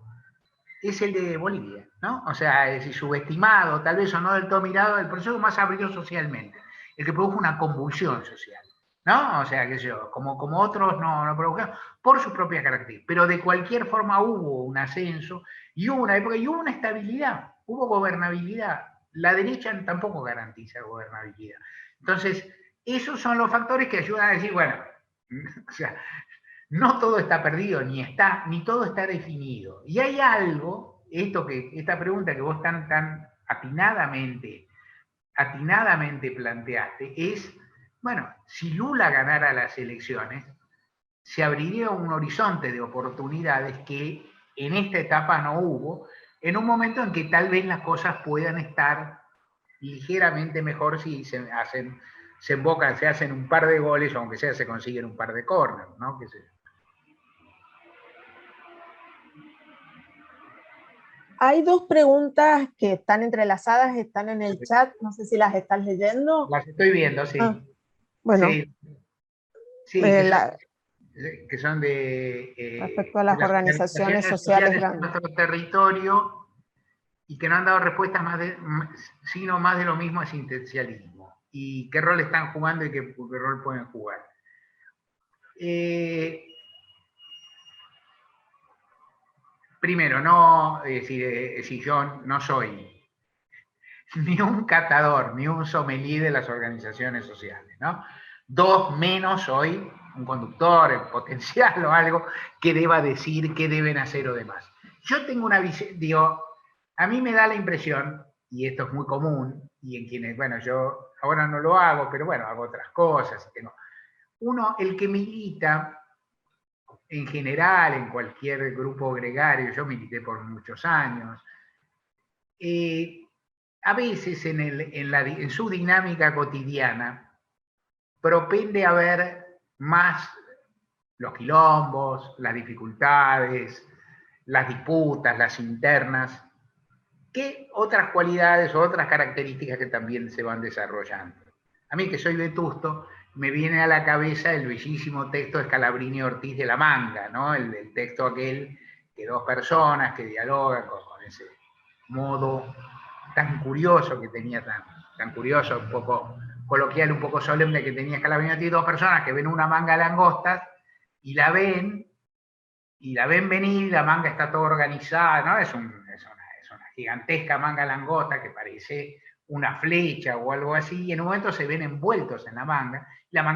es el de Bolivia, ¿no? O sea, es subestimado, tal vez o no del todo mirado, el proceso que más abrió socialmente, el que produjo una convulsión social, ¿no? O sea, qué sé yo, como otros no provocaron, por sus propias características. Pero de cualquier forma hubo un ascenso, y hubo una época, y hubo una estabilidad, hubo gobernabilidad. La derecha tampoco garantiza gobernabilidad. Entonces, esos son los factores que ayudan a decir, bueno, o sea, no todo está perdido, ni todo está definido. Y hay algo, esta pregunta que vos tan atinadamente planteaste, es, bueno, si Lula ganara las elecciones, se abriría un horizonte de oportunidades que en esta etapa no hubo, en un momento en que tal vez las cosas puedan estar ligeramente mejor si se hacen un par de goles, o aunque sea se consiguen un par de córneres, ¿no? ¿Qué sé yo? Hay dos preguntas que están entrelazadas, están en el chat, no sé si las estás leyendo. Las estoy viendo, sí. Ah, bueno. Sí, que son de... respecto a las organizaciones sociales de nuestro territorio, y que no han dado respuestas sino más de lo mismo asistencialismo. Y qué rol están jugando y qué rol pueden jugar. Primero, yo no soy ni un catador, ni un sommelier de las organizaciones sociales, ¿no? Dos, menos soy un conductor potencial o algo que deba decir qué deben hacer o demás. Yo tengo una visión, a mí me da la impresión, y esto es muy común, y en quienes, bueno, yo ahora no lo hago, pero bueno, hago otras cosas. El que milita, en general, en cualquier grupo gregario, yo milité por muchos años, a veces en su dinámica cotidiana propende a ver más los quilombos, las dificultades, las disputas, las internas, ¿Qué otras cualidades o otras características que también se van desarrollando? A mí, que soy vetusto, me viene a la cabeza el bellísimo texto de Scalabrini Ortiz de La Manga, ¿no? El texto aquel de dos personas que dialogan con ese modo tan curioso que tenía, tan curioso, un poco coloquial, un poco solemne que tenía Scalabrini Ortiz, dos personas que ven una manga de langostas y la ven venir, la manga está toda organizada, ¿no? Es una gigantesca manga langosta que parece una flecha o algo así, y en un momento se ven envueltos en la manga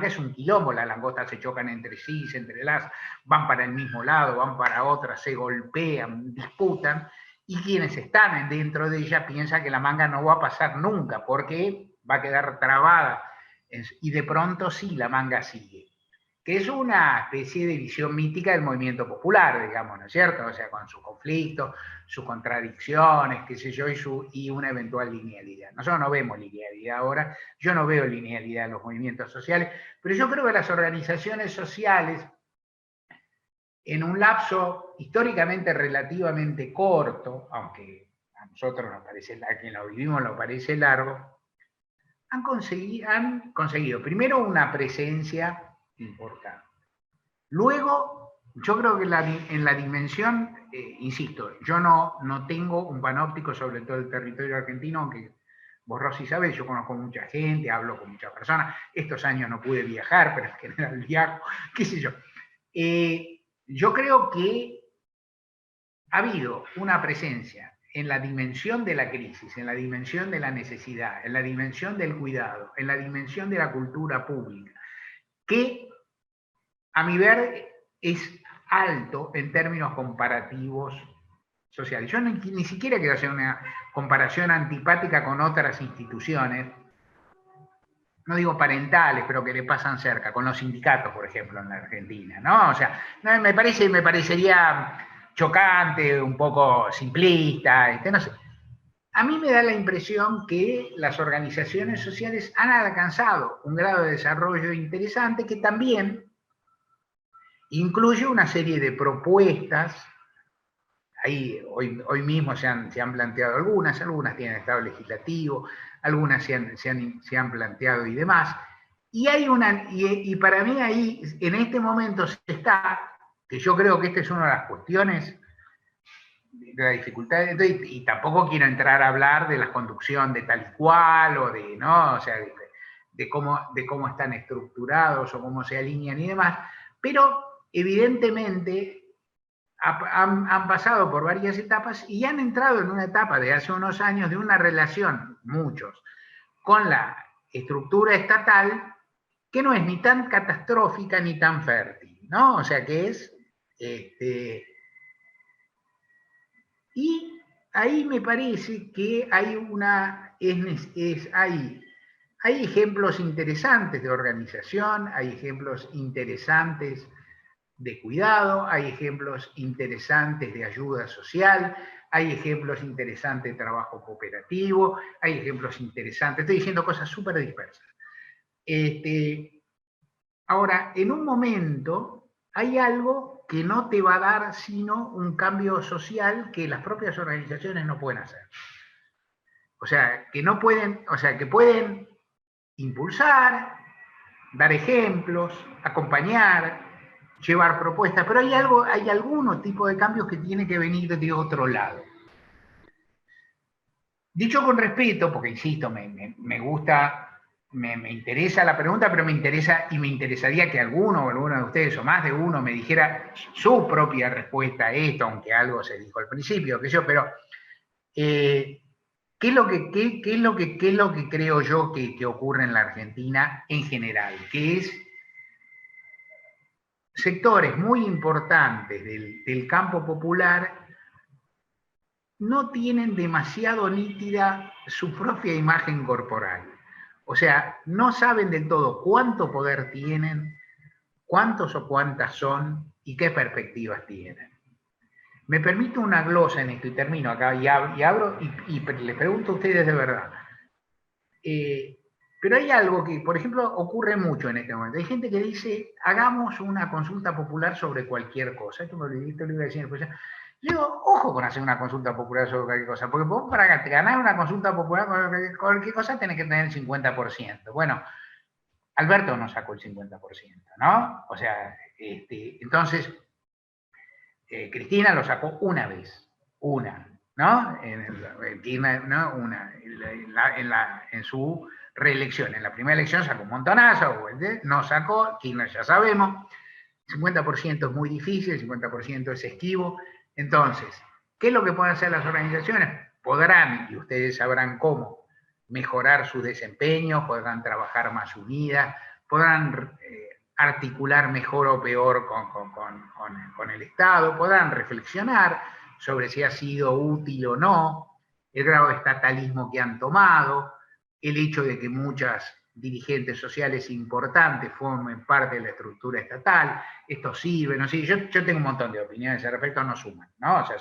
es un quilombo, las langostas se chocan entre sí, se entrelazan, van para el mismo lado, van para otra, se golpean, disputan, y quienes están dentro de ella piensan que la manga no va a pasar nunca, porque va a quedar trabada, y de pronto sí, la manga sigue. Que es una especie de visión mítica del movimiento popular, digamos, ¿no es cierto? O sea, con sus conflictos, sus contradicciones, qué sé yo, y una eventual linealidad. Nosotros no vemos linealidad ahora, yo no veo linealidad en los movimientos sociales, pero yo creo que las organizaciones sociales, en un lapso históricamente relativamente corto, aunque a nosotros nos parece, a quien lo vivimos nos parece largo, han conseguido primero una presencia importante. Luego, yo creo que en la dimensión, insisto, yo no tengo un panóptico sobre todo el territorio argentino, aunque vos, Rosy, sabés, yo conozco mucha gente, hablo con muchas personas, estos años no pude viajar, pero en general viajo, qué sé yo. Yo creo que ha habido una presencia en la dimensión de la crisis, en la dimensión de la necesidad, en la dimensión del cuidado, en la dimensión de la cultura pública, que a mi ver es alto en términos comparativos sociales. Yo ni siquiera quiero hacer una comparación antipática con otras instituciones, no digo parentales, pero que le pasan cerca, con los sindicatos, por ejemplo, en la Argentina, ¿no? O sea, me parecería chocante, un poco simplista, no sé. A mí me da la impresión que las organizaciones sociales han alcanzado un grado de desarrollo interesante que también incluye una serie de propuestas. Ahí hoy mismo se han planteado algunas tienen estado legislativo, algunas se han planteado y demás. Y para mí ahí, en este momento está, que yo creo que esta es una de las cuestiones de la dificultad, y tampoco quiero entrar a hablar de la conducción de tal y cual, o de, ¿no? O sea, de cómo están estructurados o cómo se alinean y demás, pero evidentemente han pasado por varias etapas y han entrado en una etapa de hace unos años de una relación, muchos, con la estructura estatal que no es ni tan catastrófica ni tan fértil, ¿no? O sea que es... y ahí me parece que hay hay ejemplos interesantes de organización, hay ejemplos interesantes de cuidado, hay ejemplos interesantes de ayuda social, hay ejemplos interesantes de trabajo cooperativo, hay ejemplos interesantes, estoy diciendo cosas súper dispersas. Ahora, en un momento hay algo que no te va a dar sino un cambio social que las propias organizaciones no pueden hacer. O sea, que pueden impulsar, dar ejemplos, acompañar, llevar propuestas, pero hay algunos tipos de cambios que tienen que venir de otro lado. Dicho con respeto, porque insisto, me gusta, me interesa la pregunta, pero me interesaría que alguno de ustedes, o más de uno, me dijera su propia respuesta a esto, aunque algo se dijo al principio, pero ¿qué es lo que creo yo que ocurre en la Argentina en general? Que es sectores muy importantes del campo popular no tienen demasiado nítida su propia imagen corporal. O sea, no saben del todo cuánto poder tienen, cuántos o cuántas son y qué perspectivas tienen. Me permito una glosa en esto y termino acá y abro y les pregunto a ustedes de verdad. Pero hay algo que, por ejemplo, ocurre mucho en este momento. Hay gente que dice, hagamos una consulta popular sobre cualquier cosa. Esto lo iba a decir después. Yo digo, ojo con hacer una consulta popular sobre cualquier cosa, porque vos para ganar una consulta popular sobre cualquier cosa tenés que tener el 50%. Bueno, Alberto no sacó el 50%, ¿no? O sea, entonces, Cristina lo sacó una vez, ¿no? En su reelección. En la primera elección sacó un montonazo, no sacó, Kirchner ya sabemos. El 50% es muy difícil, el 50% es esquivo. Entonces, ¿qué es lo que pueden hacer las organizaciones? Podrán, y ustedes sabrán cómo, mejorar su desempeño, podrán trabajar más unidas, podrán articular mejor o peor con el Estado, podrán reflexionar sobre si ha sido útil o no, el grado de estatalismo que han tomado, el hecho de que muchas dirigentes sociales importantes formen parte de la estructura estatal, esto sirve, no sé, yo tengo un montón de opiniones al respecto, no suman, ¿no? O sea,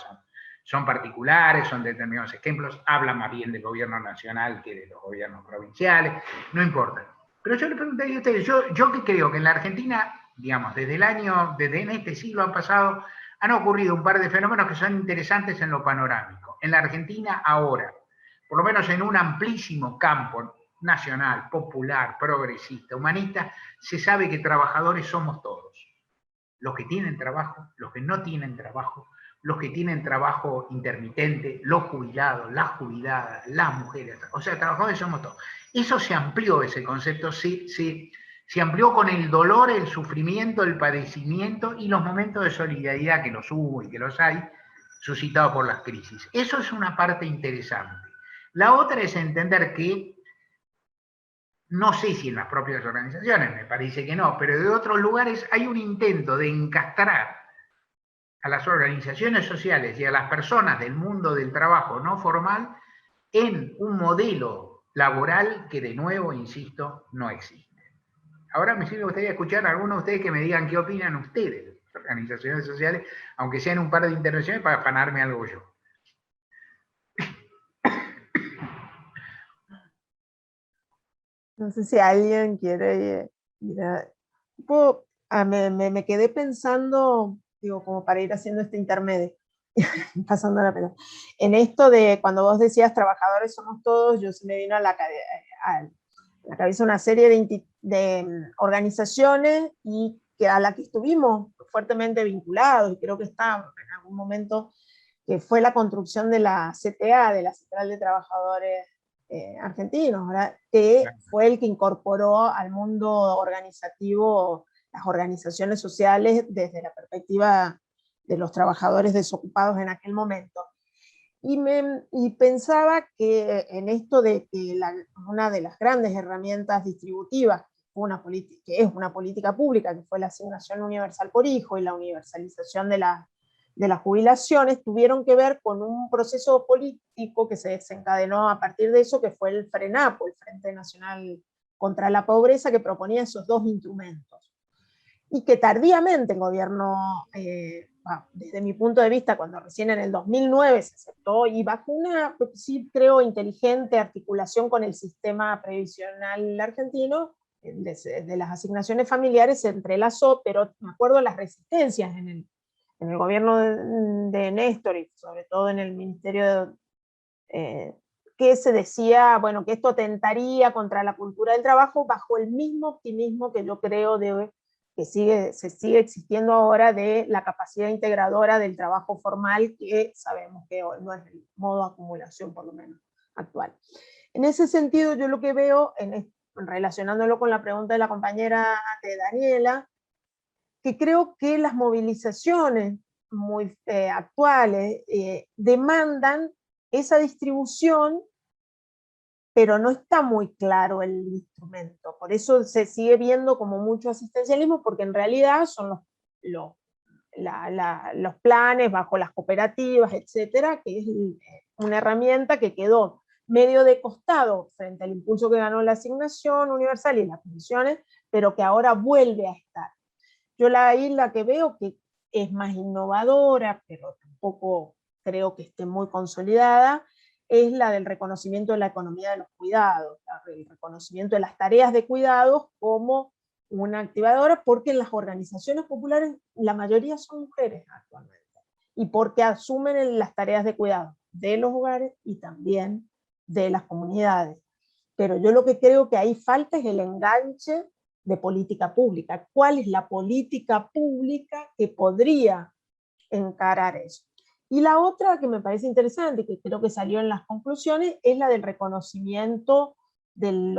son particulares, son determinados ejemplos, hablan más bien del gobierno nacional que de los gobiernos provinciales, no importa. Pero yo le preguntaría a ustedes, yo que creo que en la Argentina, digamos, desde en este siglo han pasado, han ocurrido un par de fenómenos que son interesantes en lo panorámico. En la Argentina ahora, por lo menos en un amplísimo campo nacional, popular, progresista, humanista, se sabe que trabajadores somos todos. Los que tienen trabajo, los que no tienen trabajo, los que tienen trabajo intermitente, los jubilados, las jubiladas, las mujeres, o sea, trabajadores somos todos. Eso se amplió, ese concepto, se amplió con el dolor, el sufrimiento, el padecimiento y los momentos de solidaridad, que los hubo y que los hay, suscitados por las crisis. Eso es una parte interesante. La otra es entender que, no sé si en las propias organizaciones, me parece que no, pero de otros lugares hay un intento de encastrar a las organizaciones sociales y a las personas del mundo del trabajo no formal en un modelo laboral que, de nuevo, insisto, no existe. Ahora me gustaría escuchar a algunos de ustedes que me digan qué opinan ustedes de las organizaciones sociales, aunque sean un par de intervenciones para afanarme algo yo. No sé si alguien quiere ir me quedé pensando, digo, como para ir haciendo este intermedio, pasando la pelota. En esto cuando vos decías trabajadores somos todos, yo se me vino a la cabeza una serie de organizaciones y a la que estuvimos fuertemente vinculados, y creo que está en algún momento, que fue la construcción de la CTA, de la Central de Trabajadores Argentinos, ¿verdad? Que fue el que incorporó al mundo organizativo las organizaciones sociales desde la perspectiva de los trabajadores desocupados en aquel momento. Y pensaba que en esto de que una de las grandes herramientas distributivas, que es una política pública, que fue la asignación universal por hijo y la universalización de las jubilaciones, tuvieron que ver con un proceso político que se desencadenó a partir de eso, que fue el FRENAPO, el Frente Nacional contra la Pobreza, que proponía esos dos instrumentos. Y que tardíamente el gobierno, desde mi punto de vista, cuando recién en el 2009 se aceptó, y bajo una, sí creo, inteligente articulación con el sistema previsional argentino, de las asignaciones familiares se entrelazó, pero me acuerdo las resistencias en el gobierno de Néstor, y sobre todo en el ministerio, que se decía, bueno, que esto atentaría contra la cultura del trabajo, bajo el mismo optimismo que yo creo que se sigue existiendo ahora, de la capacidad integradora del trabajo formal, que sabemos que no es el modo de acumulación, por lo menos, actual. En ese sentido, yo lo que veo, relacionándolo con la pregunta de la compañera de Daniela, que creo que las movilizaciones muy actuales demandan esa distribución, pero no está muy claro el instrumento. Por eso se sigue viendo como mucho asistencialismo, porque en realidad son los planes bajo las cooperativas, etcétera, que es una herramienta que quedó medio de costado frente al impulso que ganó la asignación universal y las pensiones, pero que ahora vuelve a estar. Yo ahí la que veo que es más innovadora, pero tampoco creo que esté muy consolidada, es la del reconocimiento de la economía de los cuidados, el reconocimiento de las tareas de cuidados como una activadora, porque en las organizaciones populares la mayoría son mujeres actualmente. y porque asumen las tareas de cuidado de los hogares y también de las comunidades. Pero yo lo que creo que ahí falta es el enganche de política pública. ¿Cuál es la política pública que podría encarar eso? Y la otra que me parece interesante, que creo que salió en las conclusiones, es la del reconocimiento de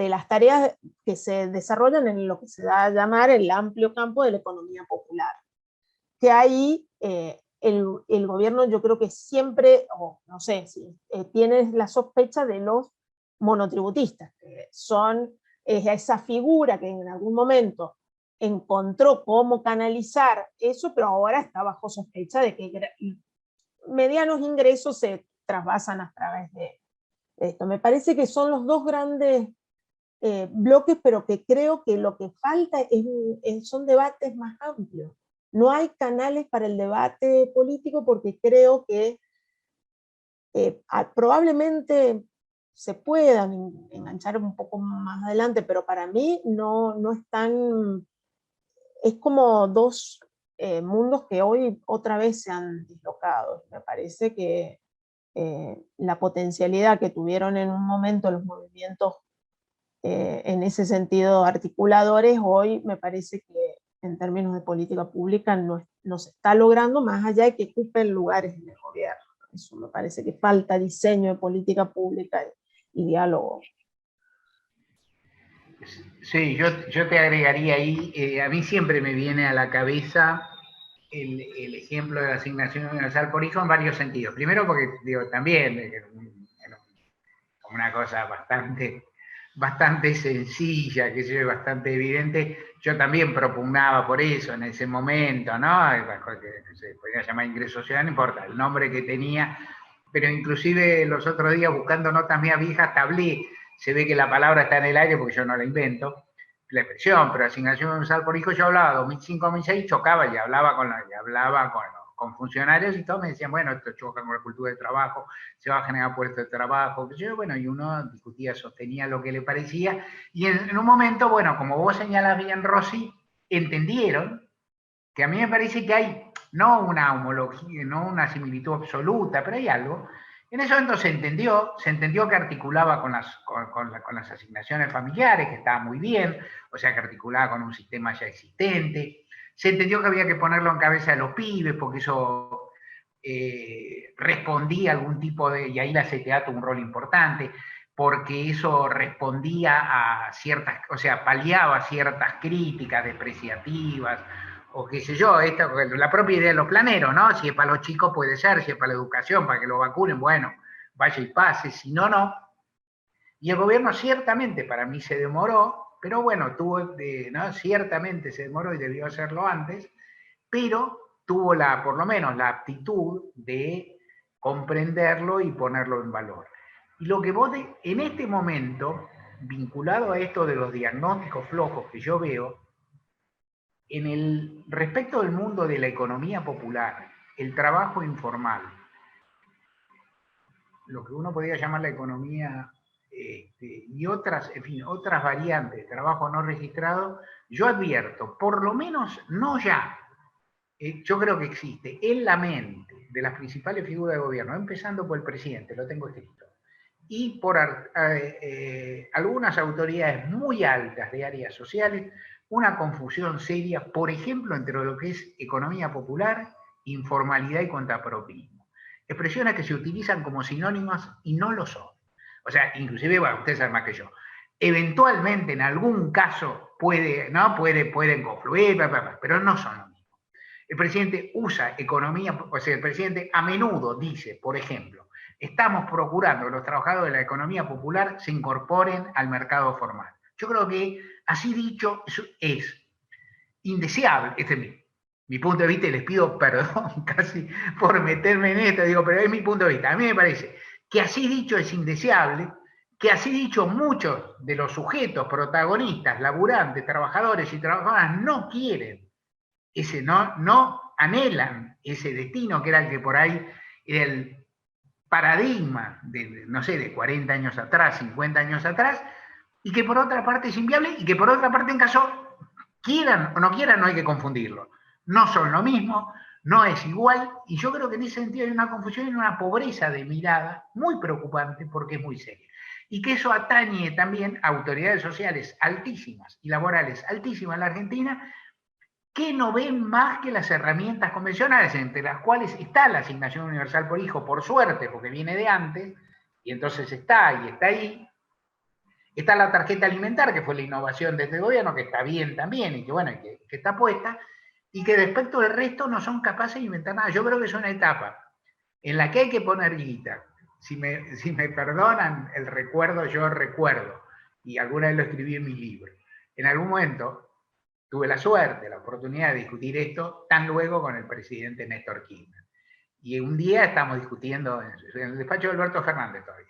las tareas que se desarrollan en lo que se da a llamar el amplio campo de la economía popular. Que ahí el gobierno, yo creo que siempre, o no sé, si tiene la sospecha de los monotributistas, que son esa figura que en algún momento encontró cómo canalizar eso, pero ahora está bajo sospecha de que medianos ingresos se trasvasan a través de esto. Me parece que son los dos grandes bloques, pero que creo que lo que falta son debates más amplios. No hay canales para el debate político porque creo que probablemente se puedan enganchar un poco más adelante, pero para mí no están... Es como dos mundos que hoy otra vez se han dislocado. Me parece que la potencialidad que tuvieron en un momento los movimientos en ese sentido articuladores, hoy me parece que en términos de política pública no se está logrando, más allá de que ocupen lugares en el gobierno. Eso me parece que falta diseño de política pública y diálogo. Sí, yo te agregaría ahí, a mí siempre me viene a la cabeza el ejemplo de la asignación universal por hijo en varios sentidos. Primero porque, digo, también como una cosa bastante sencilla, que es bastante evidente, yo también propugnaba por eso en ese momento, ¿no? Que se podía llamar ingreso social, no importa, el nombre que tenía, pero inclusive los otros días buscando notas mías viejas, tablé, se ve que la palabra está en el aire porque yo no la invento, la expresión, pero asignación universal por hijo, yo hablaba 2005-2006, chocaba y hablaba con funcionarios y todos me decían, bueno, esto choca con la cultura del trabajo, se va a generar puestos de trabajo, bueno, y uno discutía, sostenía lo que le parecía, y en un momento, bueno, como vos señalás bien, Rosy, entendieron que a mí me parece que hay, no una homología, no una similitud absoluta, pero hay algo. En ese momento se entendió que articulaba con las asignaciones familiares, que estaba muy bien, o sea, que articulaba con un sistema ya existente. Se entendió que había que ponerlo en cabeza de los pibes, porque eso respondía a algún tipo de, y ahí la CTA tuvo un rol importante, porque eso respondía a ciertas, o sea, paliaba ciertas críticas despreciativas, o qué sé yo, la propia idea de los planeros, ¿no? Si es para los chicos puede ser, si es para la educación, para que lo vacunen, bueno, vaya y pase, si no, no. Y el gobierno ciertamente para mí se demoró, pero bueno, ¿no? Ciertamente se demoró y debió hacerlo antes, pero tuvo por lo menos la aptitud de comprenderlo y ponerlo en valor. Y lo que vos en este momento, vinculado a esto de los diagnósticos flojos que yo veo, respecto del mundo de la economía popular, el trabajo informal, lo que uno podría llamar la economía y otras variantes de trabajo no registrado, yo advierto, por lo menos no ya, yo creo que existe en la mente de las principales figuras de gobierno, empezando por el presidente, lo tengo escrito, y por algunas autoridades muy altas de áreas sociales, una confusión seria, por ejemplo, entre lo que es economía popular, informalidad y contrapropismo. Expresiones que se utilizan como sinónimas y no lo son. O sea, inclusive, bueno, ustedes saben más que yo, eventualmente en algún caso pueden confluir, pero no son lo mismo. El presidente usa economía, o sea, el presidente a menudo dice, por ejemplo, estamos procurando que los trabajadores de la economía popular se incorporen al mercado formal. Yo creo que, así dicho, es indeseable. Este es mi punto de vista y les pido perdón casi por meterme en esto, digo, pero es mi punto de vista. A mí me parece que así dicho es indeseable, que así dicho muchos de los sujetos protagonistas, laburantes, trabajadores y trabajadoras no quieren, no anhelan ese destino que era el que por ahí era el paradigma de, no sé, de 40 años atrás, 50 años atrás, y que por otra parte es inviable, y que por otra parte en caso quieran o no quieran no hay que confundirlo. No son lo mismo, no es igual, y yo creo que en ese sentido hay una confusión y una pobreza de mirada muy preocupante porque es muy seria. Y que eso atañe también a autoridades sociales altísimas y laborales altísimas en la Argentina, que no ven más que las herramientas convencionales, entre las cuales está la asignación universal por hijo, por suerte, porque viene de antes, y entonces está ahí. Está la tarjeta alimentar, que fue la innovación de este gobierno, que está bien también, y que bueno, que está puesta, y que respecto del resto no son capaces de inventar nada. Yo creo que es una etapa en la que hay que poner guita. Si me perdonan el recuerdo, yo recuerdo, y alguna vez lo escribí en mi libro. En algún momento tuve la suerte, la oportunidad de discutir esto tan luego con el presidente Néstor Kirchner. Y un día estamos discutiendo, en el despacho de Alberto Fernández todavía,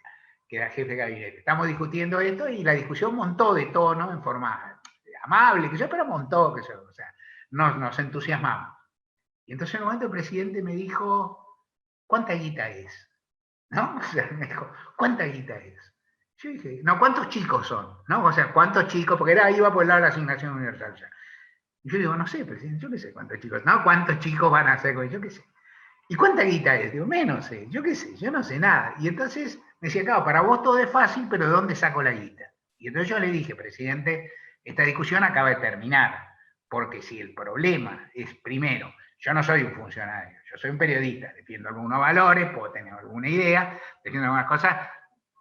que era jefe de gabinete, estamos discutiendo esto y la discusión montó de tono en forma amable, pero montó, o sea, nos entusiasmamos. Y entonces en un momento el presidente me dijo, ¿cuánta guita es? ¿No? O sea, me dijo, ¿cuánta guita es? Yo dije, no, ¿cuántos chicos son? ¿No? O sea, ¿cuántos chicos? Porque iba por el lado de la asignación universal ya. Y yo digo, no sé, presidente, yo qué sé cuántos chicos. No, ¿cuántos chicos van a hacer con eso? Yo qué sé. ¿Y cuánta guita es? Digo, menos sé, yo qué sé, yo no sé nada. Y entonces me decía, claro, para vos todo es fácil, pero ¿de dónde saco la guita? Y entonces yo le dije, presidente, esta discusión acaba de terminar, porque si el problema es, primero, yo no soy un funcionario, yo soy un periodista, defiendo algunos valores, puedo tener alguna idea, defiendo algunas cosas,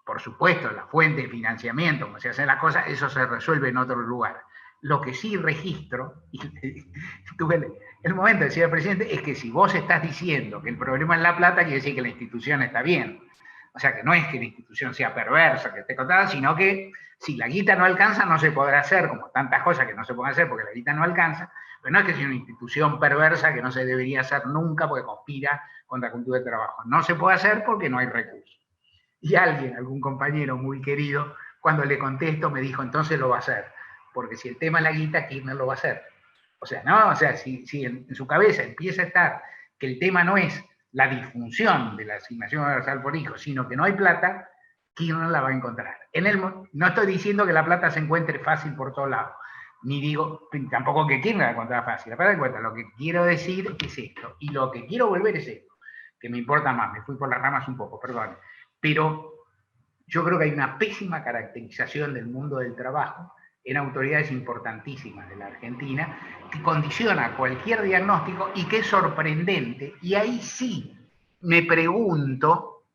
por supuesto, la fuente de financiamiento, como se hacen las cosas, eso se resuelve en otro lugar. Lo que sí registro, y tuve el momento de decir al presidente, es que si vos estás diciendo que el problema es la plata, quiere decir que la institución está bien. O sea, que no es que la institución sea perversa, que esté contada, sino que si la guita no alcanza, no se podrá hacer, como tantas cosas que no se pueden hacer porque la guita no alcanza, pero no es que sea una institución perversa que no se debería hacer nunca porque conspira contra la cultura de trabajo. No se puede hacer porque no hay recursos. Y alguien, algún compañero muy querido, cuando le contesto, me dijo, entonces lo va a hacer. Porque si el tema es la guita, Kirchner lo va a hacer. O sea, ¿no? O sea, si en su cabeza empieza a estar que el tema no es la disfunción de la asignación universal por hijo, sino que no hay plata, Kirchner la va a encontrar. No estoy diciendo que la plata se encuentre fácil por todos lados, ni digo tampoco que Kirchner la encuentre fácil. La plata encuentra. Lo que quiero decir es esto, y lo que quiero volver es esto, que me importa más, me fui por las ramas un poco, perdón. Pero yo creo que hay una pésima caracterización del mundo del trabajo en autoridades importantísimas de la Argentina, que condiciona cualquier diagnóstico y que es sorprendente. Y ahí sí me pregunto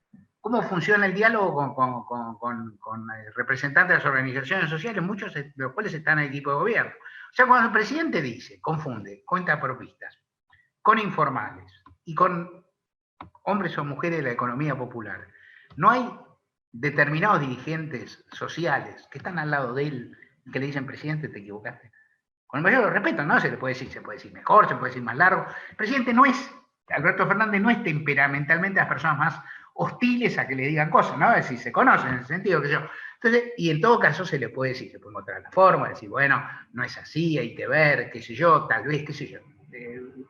cómo funciona el diálogo con representantes de las organizaciones sociales, muchos de los cuales están en el equipo de gobierno. O sea, cuando el presidente dice, confunde cuentapropistas con informales y con hombres o mujeres de la economía popular, no hay determinados dirigentes sociales que están al lado de él y que le dicen, presidente, te equivocaste. Con el mayor respeto, ¿no? Se puede decir mejor, se puede decir más largo. El presidente no es, Alberto Fernández no es temperamentalmente las personas más hostiles a que le digan cosas, ¿no? Es decir, se conocen en el sentido que yo. Entonces, y en todo caso se le puede decir, se puede encontrar la forma, decir, bueno, no es así, hay que ver, qué sé yo, tal vez, qué sé yo.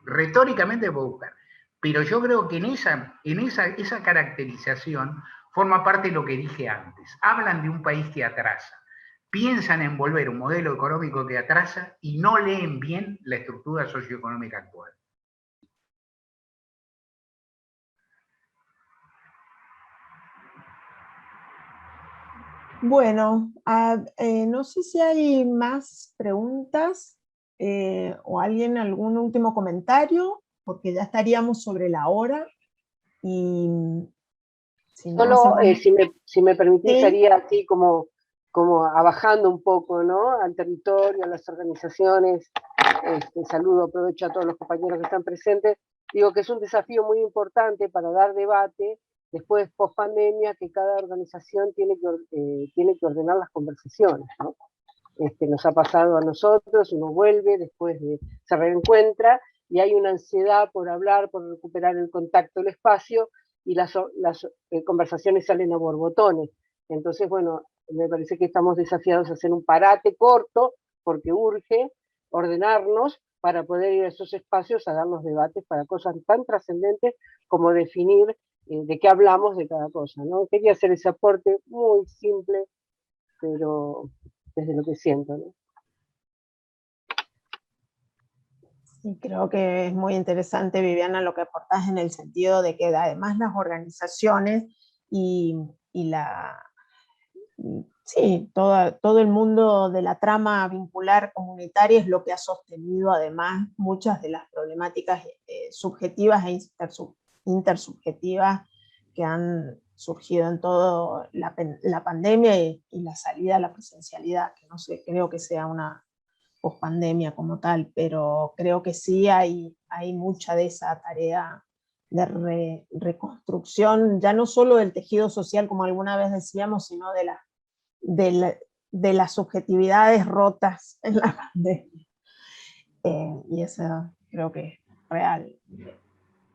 Retóricamente puedo buscar. Pero yo creo que en esa caracterización forma parte de lo que dije antes. Hablan de un país que atrasa, piensan en volver un modelo económico que atrasa y no leen bien la estructura socioeconómica actual. Bueno, no sé si hay más preguntas o algún último comentario, porque ya estaríamos sobre la hora. Y si no, solo, hacemos... si me permitís, Sí. haría así como abajando un poco, ¿no? Al territorio, a las organizaciones. Saludo, aprovecho a todos los compañeros que están presentes. Digo que es un desafío muy importante para dar debate después, post pandemia, que cada organización tiene que ordenar las conversaciones, ¿no? Nos ha pasado a nosotros, uno vuelve, después se reencuentra, y hay una ansiedad por hablar, por recuperar el contacto, el espacio, y las conversaciones salen a borbotones. Entonces, bueno, me parece que estamos desafiados a hacer un parate corto, porque urge ordenarnos para poder ir a esos espacios a dar los debates para cosas tan trascendentes como definir de qué hablamos de cada cosa, ¿no? Quería hacer ese aporte muy simple, pero desde lo que siento, ¿no? Y creo que es muy interesante, Viviana, lo que aportás en el sentido de que además las organizaciones y sí, todo el mundo de la trama vincular comunitaria es lo que ha sostenido además muchas de las problemáticas subjetivas e intersubjetivas que han surgido en toda la pandemia y la salida a la presencialidad, que no sé, creo que sea una pospandemia como tal, pero creo que sí hay mucha de esa tarea de reconstrucción, ya no solo del tejido social, como alguna vez decíamos, sino de las subjetividades rotas en la pandemia. Y eso creo que es real.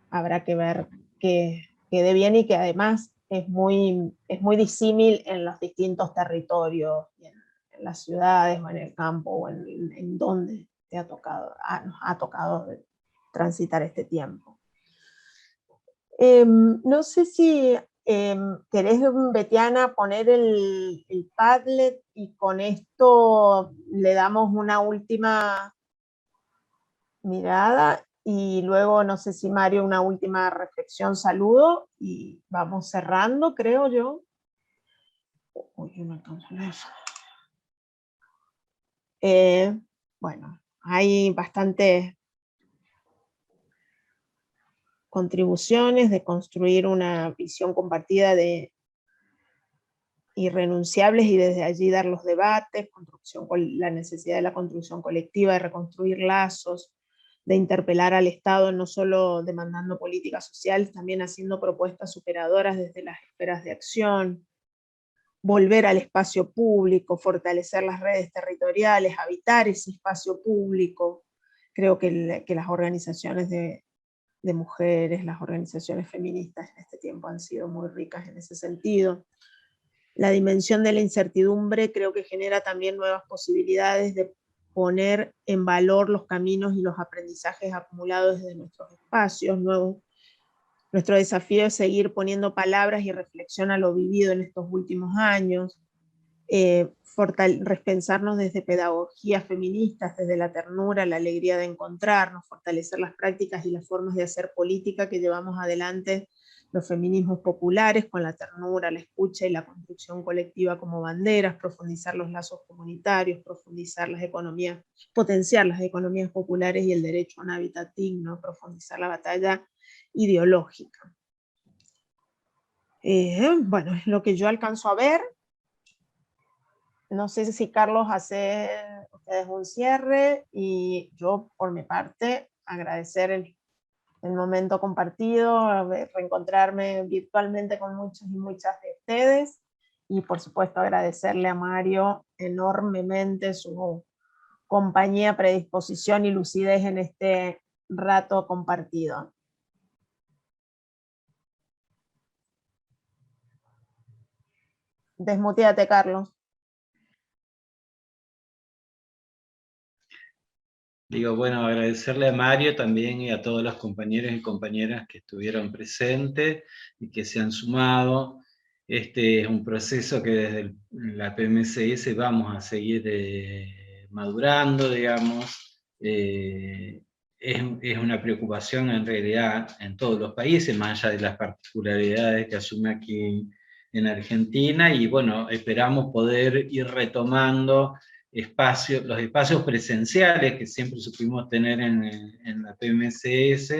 Habrá que ver que quede bien y que además es muy disímil en los distintos territorios, en las ciudades o en el campo o en donde te ha tocado, nos ha tocado transitar este tiempo. No sé si querés, Betiana, poner el Padlet y con esto le damos una última mirada y luego no sé si Mario una última reflexión, saludo y vamos cerrando, creo yo. Uy, no alcanzo eso. Bueno, hay bastantes contribuciones de construir una visión compartida de irrenunciables y desde allí dar los debates, la necesidad de la construcción colectiva, de reconstruir lazos, de interpelar al Estado no solo demandando políticas sociales, también haciendo propuestas superadoras desde las esferas de acción, volver al espacio público, fortalecer las redes territoriales, habitar ese espacio público. Creo que las organizaciones de mujeres, las organizaciones feministas en este tiempo han sido muy ricas en ese sentido. La dimensión de la incertidumbre creo que genera también nuevas posibilidades de poner en valor los caminos y los aprendizajes acumulados desde nuestros espacios. Nuestro desafío es seguir poniendo palabras y reflexión a lo vivido en estos últimos años, repensarnos desde pedagogías feministas, desde la ternura, la alegría de encontrarnos, fortalecer las prácticas y las formas de hacer política que llevamos adelante los feminismos populares, con la ternura, la escucha y la construcción colectiva como banderas, profundizar los lazos comunitarios, potenciar las economías populares y el derecho a un hábitat digno, profundizar la batalla ideológica. Bueno, es lo que yo alcanzo a ver. No sé si Carlos hace ustedes un cierre y yo por mi parte agradecer el momento compartido, reencontrarme virtualmente con muchos y muchas de ustedes y por supuesto agradecerle a Mario enormemente su compañía, predisposición y lucidez en este rato compartido. Desmuteate, Carlos. Digo, bueno, agradecerle a Mario también y a todos los compañeros y compañeras que estuvieron presentes y que se han sumado. Este es un proceso que desde la PMCS vamos a seguir madurando, digamos. Es una preocupación en realidad en todos los países, más allá de las particularidades que asume aquí en Argentina, y bueno, esperamos poder ir retomando los espacios presenciales que siempre supimos tener en la PMCS,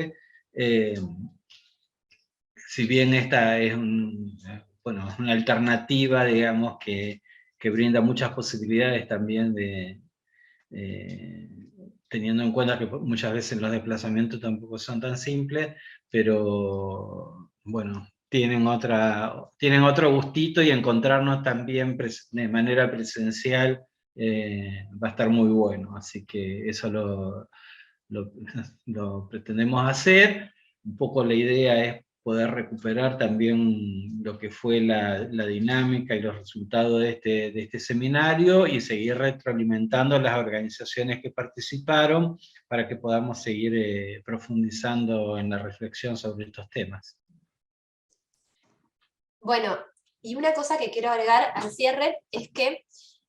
si bien esta es una alternativa, digamos, que brinda muchas posibilidades también teniendo en cuenta que muchas veces los desplazamientos tampoco son tan simples, pero bueno, tienen otro gustito, y encontrarnos también de manera presencial va a estar muy bueno, así que eso lo pretendemos hacer. Un poco la idea es poder recuperar también lo que fue la dinámica y los resultados de este seminario, y seguir retroalimentando las organizaciones que participaron para que podamos seguir profundizando en la reflexión sobre estos temas. Bueno, y una cosa que quiero agregar al cierre es que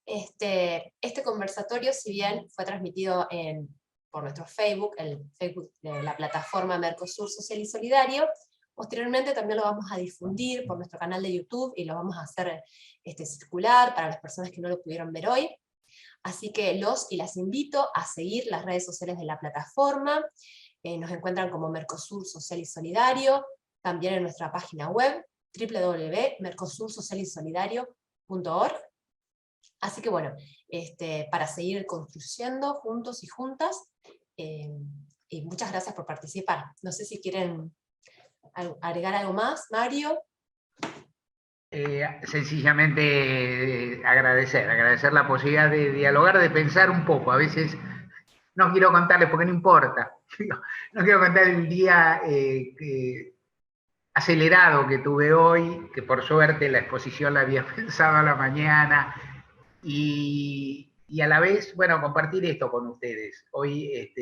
este conversatorio, si bien fue transmitido en por nuestro Facebook, el Facebook de la plataforma Mercosur Social y Solidario. Posteriormente también lo vamos a difundir por nuestro canal de YouTube y lo vamos a hacer circular para las personas que no lo pudieron ver hoy. Así que los y las invito a seguir las redes sociales de la plataforma. Nos encuentran como Mercosur Social y Solidario, también en nuestra página web www.mercosursocialysolidario.org. Así que bueno, para seguir construyendo juntos y juntas, y muchas gracias por participar. No sé si quieren agregar algo más, Mario. Sencillamente agradecer la posibilidad de dialogar, de pensar un poco. A veces no quiero contarles porque no importa. No quiero contar el día acelerado que tuve hoy, que por suerte la exposición la había pensado a la mañana, y a la vez, bueno, compartir esto con ustedes. Hoy,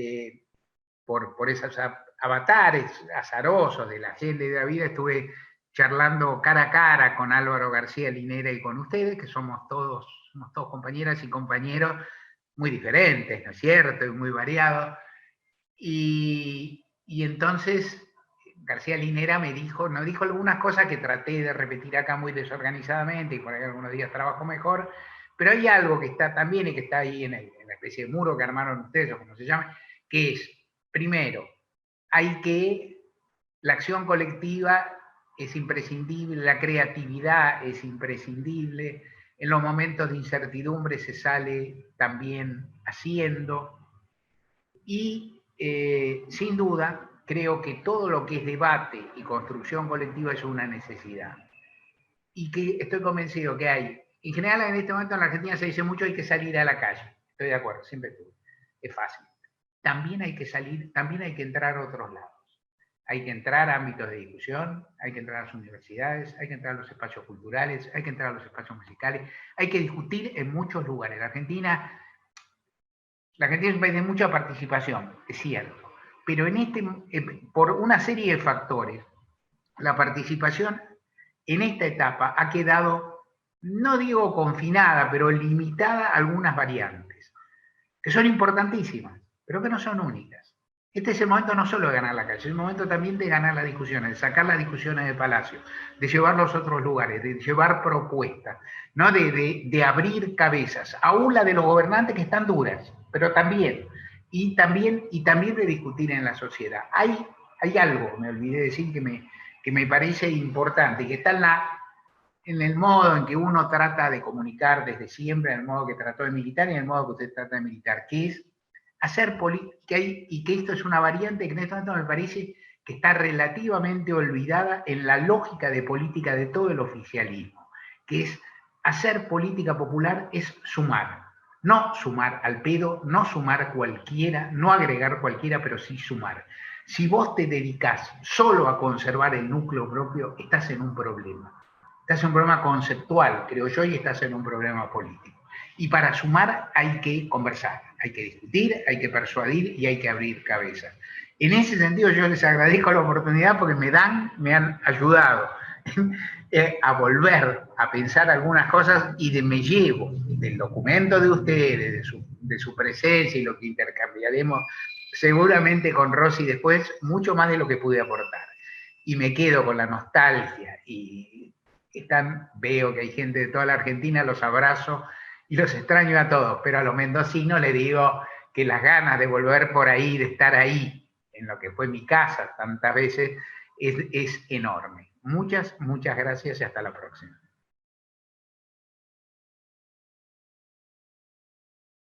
por esos avatares azarosos de la agenda y de la vida, estuve charlando cara a cara con Álvaro García Linera y con ustedes, que somos todos compañeras y compañeros muy diferentes, ¿no es cierto? Y muy variados. Y entonces García Linera nos dijo algunas cosas que traté de repetir acá muy desorganizadamente, y por ahí algunos días trabajo mejor, pero hay algo que está también y que está ahí en la especie de muro que armaron ustedes, o como se llame, que es, primero, la acción colectiva es imprescindible, la creatividad es imprescindible, en los momentos de incertidumbre se sale también haciendo, y sin duda creo que todo lo que es debate y construcción colectiva es una necesidad, y que estoy convencido que hay, en general en este momento en la Argentina se dice mucho, hay que salir a la calle, estoy de acuerdo, siempre estuve, es fácil. También hay que salir, también hay que entrar a otros lados. Hay que entrar a ámbitos de discusión, hay que entrar a las universidades, hay que entrar a los espacios culturales, hay que entrar a los espacios musicales, hay que discutir en muchos lugares. La Argentina es un país de mucha participación, es cierto, pero por una serie de factores, la participación en esta etapa ha quedado, no digo confinada, pero limitada a algunas variantes, que son importantísimas, pero que no son únicas. Este es el momento no solo de ganar la calle, es el momento también de ganar las discusiones, de sacar las discusiones del Palacio, de llevarlos a otros lugares, de llevar propuestas, ¿no? de abrir cabezas, aún la de los gobernantes que están duras, pero también de discutir en la sociedad. Hay algo, me olvidé decir, que me parece importante, que está en el modo en que uno trata de comunicar desde siempre, en el modo que trató de militar y en el modo que usted trata de militar, que es hacer política, y que esto es una variante que en este momento me parece que está relativamente olvidada en la lógica de política de todo el oficialismo, que es hacer política popular, es sumar, no sumar al pedo, no sumar cualquiera, no agregar cualquiera, pero sí sumar. Si vos te dedicás solo a conservar el núcleo propio, estás en un problema. Estás en un problema conceptual, creo yo, y estás en un problema político. Y para sumar hay que conversar, hay que discutir, hay que persuadir y hay que abrir cabezas. En ese sentido yo les agradezco la oportunidad porque me han ayudado a volver a pensar algunas cosas, y me llevo del documento de ustedes, de su presencia y lo que intercambiaremos seguramente con Rosy después, mucho más de lo que pude aportar. Y me quedo con la nostalgia, y veo que hay gente de toda la Argentina, los abrazo y los extraño a todos, pero a los mendocinos les digo que las ganas de volver por ahí, de estar ahí, en lo que fue mi casa tantas veces, es enorme. Muchas gracias y hasta la próxima.